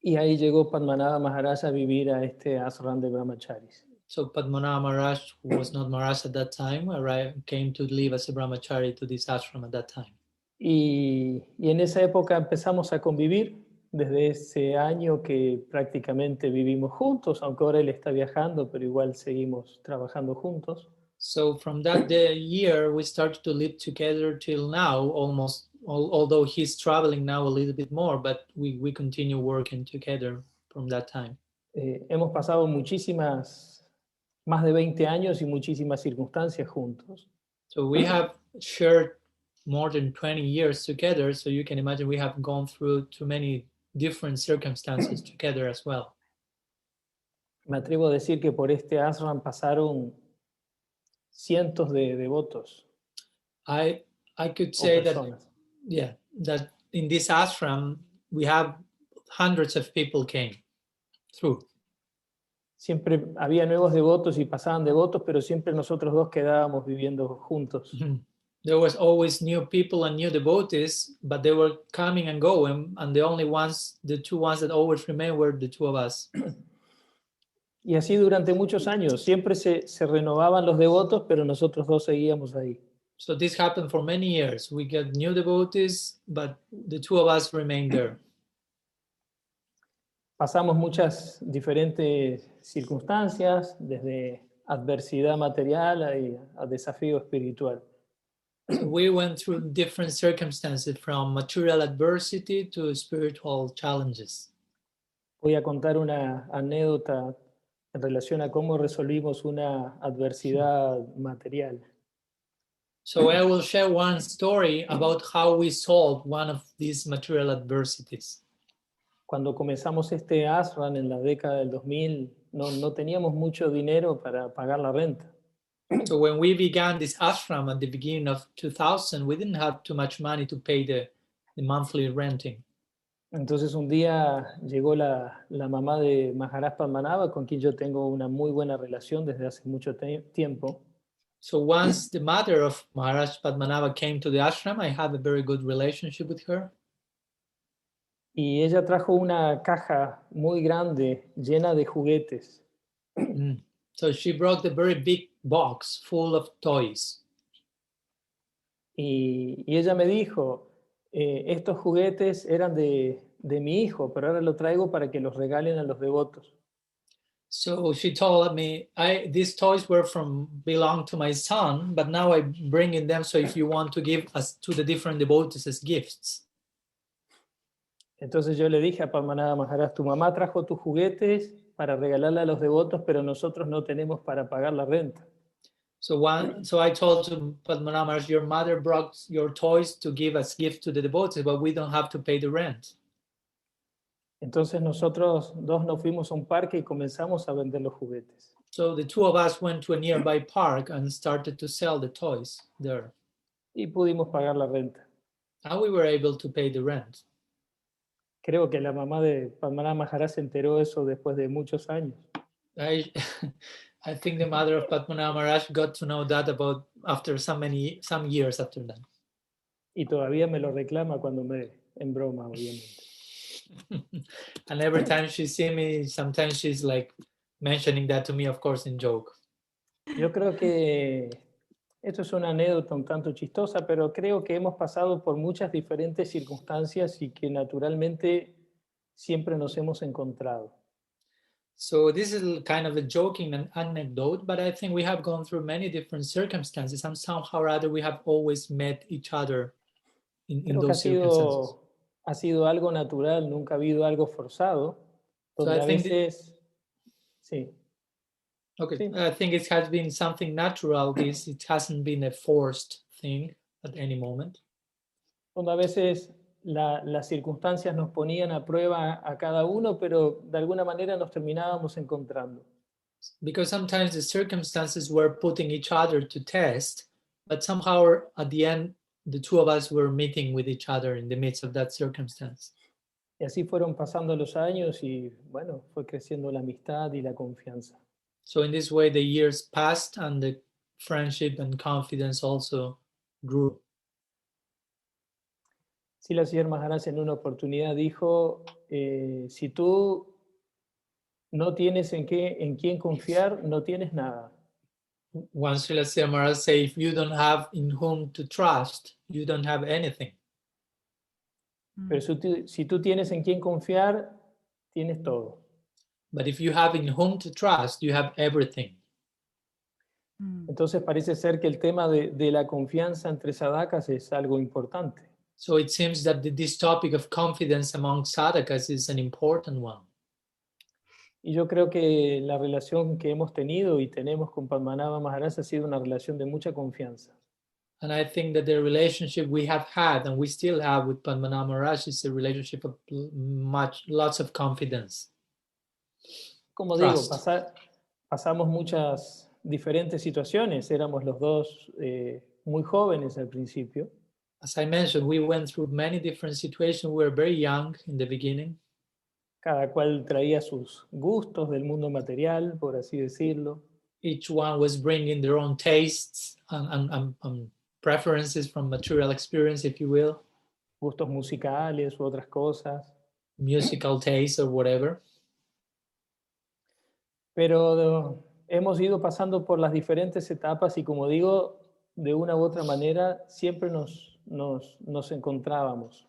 Y ahí llegó Padmanabha Maharaj a vivir a este ashram de brahmacharis. So Padmanabha Maharaj, who was not Maharaj at that time, came to live as a brahmachari to this ashram at that time. Y en esa época empezamos a convivir. Desde ese año que prácticamente vivimos juntos, aunque ahora él está viajando, pero igual seguimos trabajando juntos. So from that year, we started to live together till now, almost, although he's traveling now a little bit more, but we continue working together from that time. Hemos pasado más de 20 años y muchísimas circunstancias juntos. So we have shared more than 20 years together, so you can imagine we have gone through too many different circumstances together as well. Me atrevo a decir que por este ashram pasaron cientos de devotos. I could say that in this ashram we have hundreds of people came through. Siempre había nuevos devotos y pasaban devotos, pero siempre nosotros dos quedábamos viviendo juntos. Mm-hmm. There was always new people and new devotees, but they were coming and going, and the two ones that always remained were the two of us. Y así durante muchos años, siempre se renovaban los devotos, pero nosotros dos seguíamos ahí. So this happened for many years. We got new devotees, but the two of us remained there. Pasamos muchas diferentes circunstancias, desde adversidad material a desafío espiritual. So we went through different circumstances, from material adversity to spiritual challenges. Voy a contar una anécdota en relación a cómo resolvimos una adversidad material. So I will share one story about how we solved one of these material adversities. Cuando comenzamos este ashram en la década del 2000, no teníamos mucho dinero para pagar la renta. So when we began this ashram at the beginning of 2000, we didn't have too much money to pay the monthly renting. Entonces un día llegó la mamá de Maharaj Padmanabha, con quien yo tengo una muy buena relación desde hace mucho tiempo. So once the mother of Maharaj Padmanabha came to the ashram, I had a very good relationship with her. Y ella trajo una caja muy grande llena de juguetes. So she brought a very big box full of toys. Y ella me dijo, estos juguetes eran de mi hijo, pero ahora lo traigo para que los regalen a los devotos. So she told me, these toys belong to my son, but now I'm bringing them. So if you want to give us to the different devotees as gifts. Entonces yo le dije a Padmanabha Maharaj, tu mamá trajo tus juguetes para regalarle a los devotos, pero nosotros no tenemos para pagar la renta. So I told Padmanabha Maharaj, your mother brought your toys to give as gift to the devotees, but we don't have to pay the rent. Entonces nosotros dos nos fuimos a un parque y comenzamos a vender los juguetes. So the two of us went to a nearby park and started to sell the toys there. Y pudimos pagar la renta. And we were able to pay the rent. Creo que la mamá de Padmanabha Maharaj se enteró eso después de muchos años. I think the mother of Padmanabha Maharaj got to know that after some years after that. Y todavía me lo reclama cuando en broma, obviamente. And every time she sees me, sometimes she's like mentioning that to me, of course, in joke. Yo creo que esto es una anécdota un tanto chistosa, pero creo que hemos pasado por muchas diferentes circunstancias y que naturalmente siempre nos hemos encontrado. So this is kind of a joking anecdote, but I think we have gone through many different circumstances, and somehow or other we have always met each other in those circumstances. Ha sido algo natural, nunca ha habido algo forzado. Donde a veces, sí. Okay, sí. I think it has been something natural. It hasn't been a forced thing at any moment. Donde a veces las circunstancias nos ponían a prueba a cada uno, pero de alguna manera nos terminábamos encontrando. Because sometimes the circumstances were putting each other to test, but somehow at the end, the two of us were meeting with each other in the midst of that circumstance. Y así fueron pasando los años y bueno, fue creciendo la amistad y la confianza. So in this way, the years passed and the friendship and confidence also grew. Srila Sridhar Maharaj en una oportunidad dijo, si tú no tienes en quién confiar, no tienes nada. Once Srila Sridhar Maharaj said, if you don't have in whom to trust, you don't have anything. Pero si tú tienes en quién confiar, tienes todo. But if you have in whom to trust, you have everything. Entonces parece ser que el tema de la confianza entre sadhakas es algo importante. So it seems that this topic of confidence among sadhakas is an important one. Y yo creo que la relación que hemos tenido y tenemos con Padmanabha Maharaj ha sido una relación de mucha confianza. And I think that the relationship we have had and we still have with Padmanabha Maharaj is a relationship of lots of confidence. Como digo, pasamos muchas diferentes situaciones. Éramos los dos muy jóvenes al principio. As I mentioned, we went through many different situations. We were very young in the beginning. Cada cual traía sus gustos del mundo material, por así decirlo. Each one was bringing their own tastes and preferences from material experience, if you will. Gustos musicales u otras cosas. Musical taste or whatever. Pero hemos ido pasando por las diferentes etapas y como digo, de una u otra manera siempre nos encontrábamos.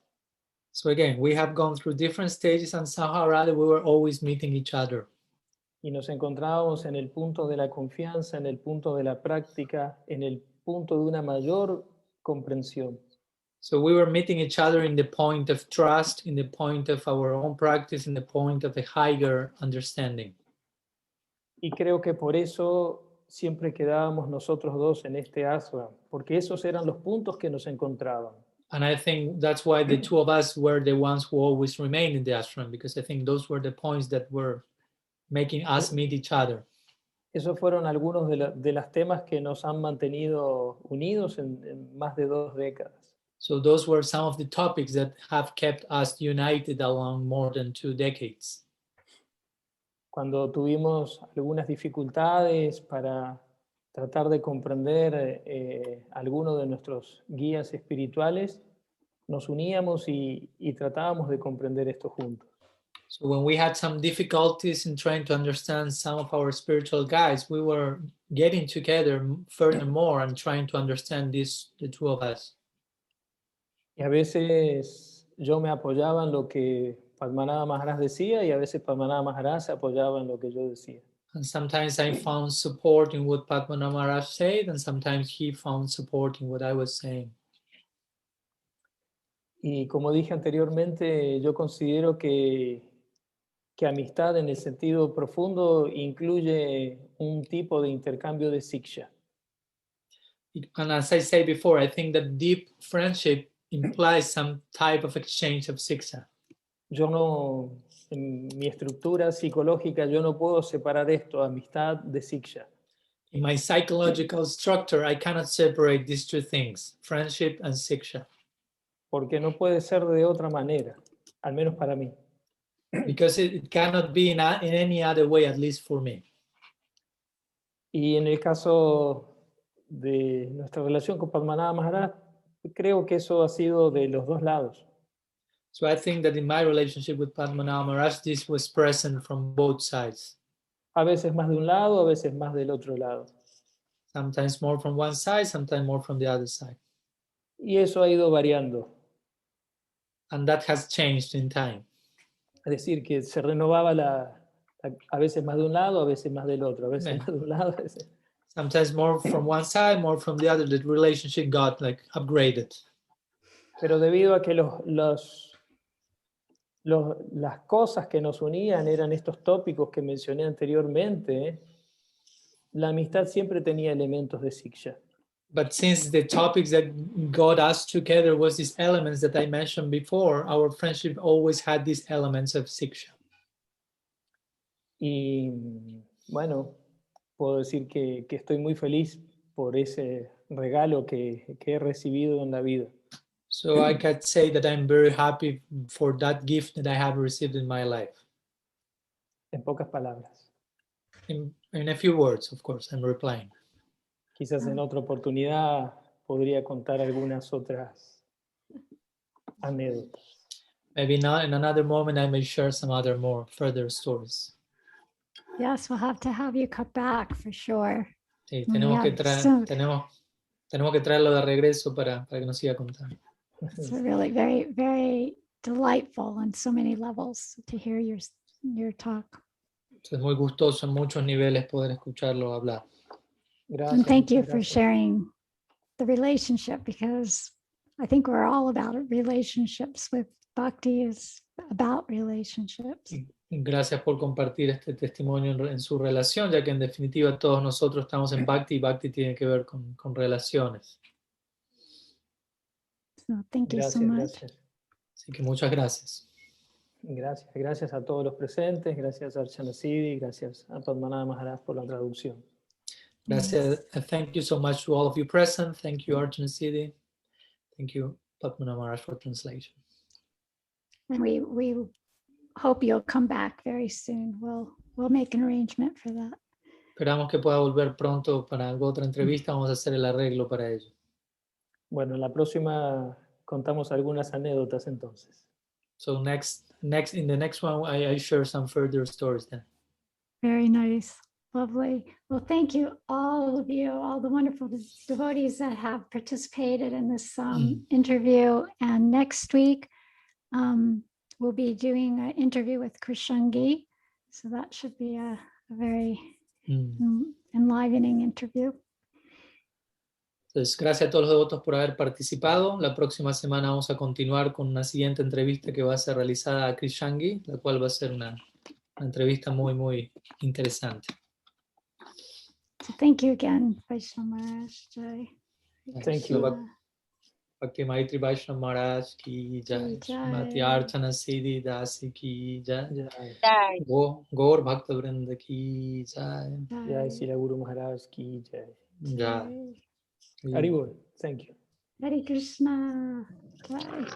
So again, we have gone through different stages and somehow or other we were always meeting each other. Y nos encontrábamos en el punto de la confianza, en el punto de la práctica, en el punto de una mayor comprensión. So we were meeting each other in the point of trust, in the point of our own practice, in the point of a higher understanding. Y creo que por eso siempre quedábamos nosotros dos en este ashram, porque esos eran los puntos que nos encontraban. And I think that's why the two of us were the ones who always remained in the ashram, because I think those were the points that were making us meet each other. Esos fueron algunos de las temas que nos han mantenido unidos en más de 2 décadas. So those were some of the topics that have kept us united along more than 2 decades. Cuando tuvimos algunas dificultades para tratar de comprender algunos de nuestros guías espirituales, nos uníamos y tratábamos de comprender esto juntos. So when we had some difficulties in trying to understand some of our spiritual guides, we were getting together furthermore and trying to understand this, the two of us. Y a veces yo me apoyaba en lo que Padmanabha Maharaj decía y a veces Padmanabha Maharaj se apoyaba en lo que yo decía. And sometimes I found support in what Padmanabha Maharaj said, and sometimes he found support in what I was saying. Y como dije anteriormente, yo considero que amistad en el sentido profundo incluye un tipo de intercambio de siksha. And as I said before, I think that deep friendship implies some type of exchange of siksha. Yo no, en mi estructura psicológica, yo no puedo separar esto, amistad de siksha. In my psychological structure, I cannot separate these two things, friendship and siksha. Porque no puede ser de otra manera, al menos para mí. Because it cannot be in any other way, at least for me. Y en el caso de nuestra relación con Padmanabha Maharaj, creo que eso ha sido de los dos lados. So I think that in my relationship with Padmanabha Maharaj, this was present from both sides. A veces más de un lado, a veces más del otro lado. Sometimes more from one side, sometimes more from the other side. Y eso ha ido variando. And that has changed in time. Es decir, que se renovaba a veces más de un lado, a veces más del otro, a veces Bien. más de un lado, a veces. Sometimes more from one side, more from the other. The relationship got like upgraded. Pero debido a que las cosas que nos unían eran estos tópicos que mencioné anteriormente, la amistad siempre tenía elementos de siksha. But since the topics that got us together was these elements that I mentioned before, our friendship always had these elements of siksha. Y bueno, puedo decir que estoy muy feliz por ese regalo que he recibido en la vida. So I can say that I'm very happy for that gift that I have received in my life. En pocas palabras. In a few words, of course, I'm replying. Quizás en otra oportunidad podría contar algunas otras anécdotas. Maybe now in another moment I may share some other more further stories. Yes, we'll have to have you come back for sure. Sí, tenemos que traerlo de regreso para que nos siga contando. It's really very, very delightful on so many levels to hear your talk. Es muy gustoso en muchos niveles poder escucharlo hablar. Gracias, And thank you muchas for gracias. sharing the relationship, because I think we're all about relationships. With Bhakti is about relationships. Gracias por compartir este testimonio en su relación, ya que en definitiva todos nosotros estamos en Bhakti y Bhakti tiene que ver con relaciones. So thank you so Gracias, much. gracias. Así que muchas gracias. Gracias a todos los presentes, gracias a Archana Siddhi, gracias a Padmanabha Maharaj por la traducción. Gracias. Thank you so much to all of you present. Thank you, Arjuna Siddhi. Thank you, Padmanabha Maharaj, for translation. And we hope you'll come back very soon. We'll make an arrangement for that. Esperamos que pueda volver pronto para otra entrevista. Vamos a hacer el arreglo para ello. Bueno, en la próxima contamos algunas anécdotas entonces. So in the next one, I share some further stories then. Very nice. Lovely. Well, thank you, all of you, all the wonderful devotees that have participated in this interview. And next week, we'll be doing an interview with Krishangi. So that should be a very enlivening interview. Entonces, gracias a todos los devotos por haber participado. La próxima semana vamos a continuar con una siguiente entrevista que va a ser realizada a Krishangi, la cual va a ser una entrevista muy, muy interesante. So thank you again, Vaishnava Maharaj. Jai. Thank you. Krishna. Bhakti Maitri Vaishnava Maharaj ki jai. Ki Srimati jai. Archana Siddhi Dasi ki jai. Jai. Jai. Gaur Bhakta Vrinda ki jai. Jai Sri Guru Maharaj ki jai. Jai. Haribol. Thank you. Hare Krishna. Jai.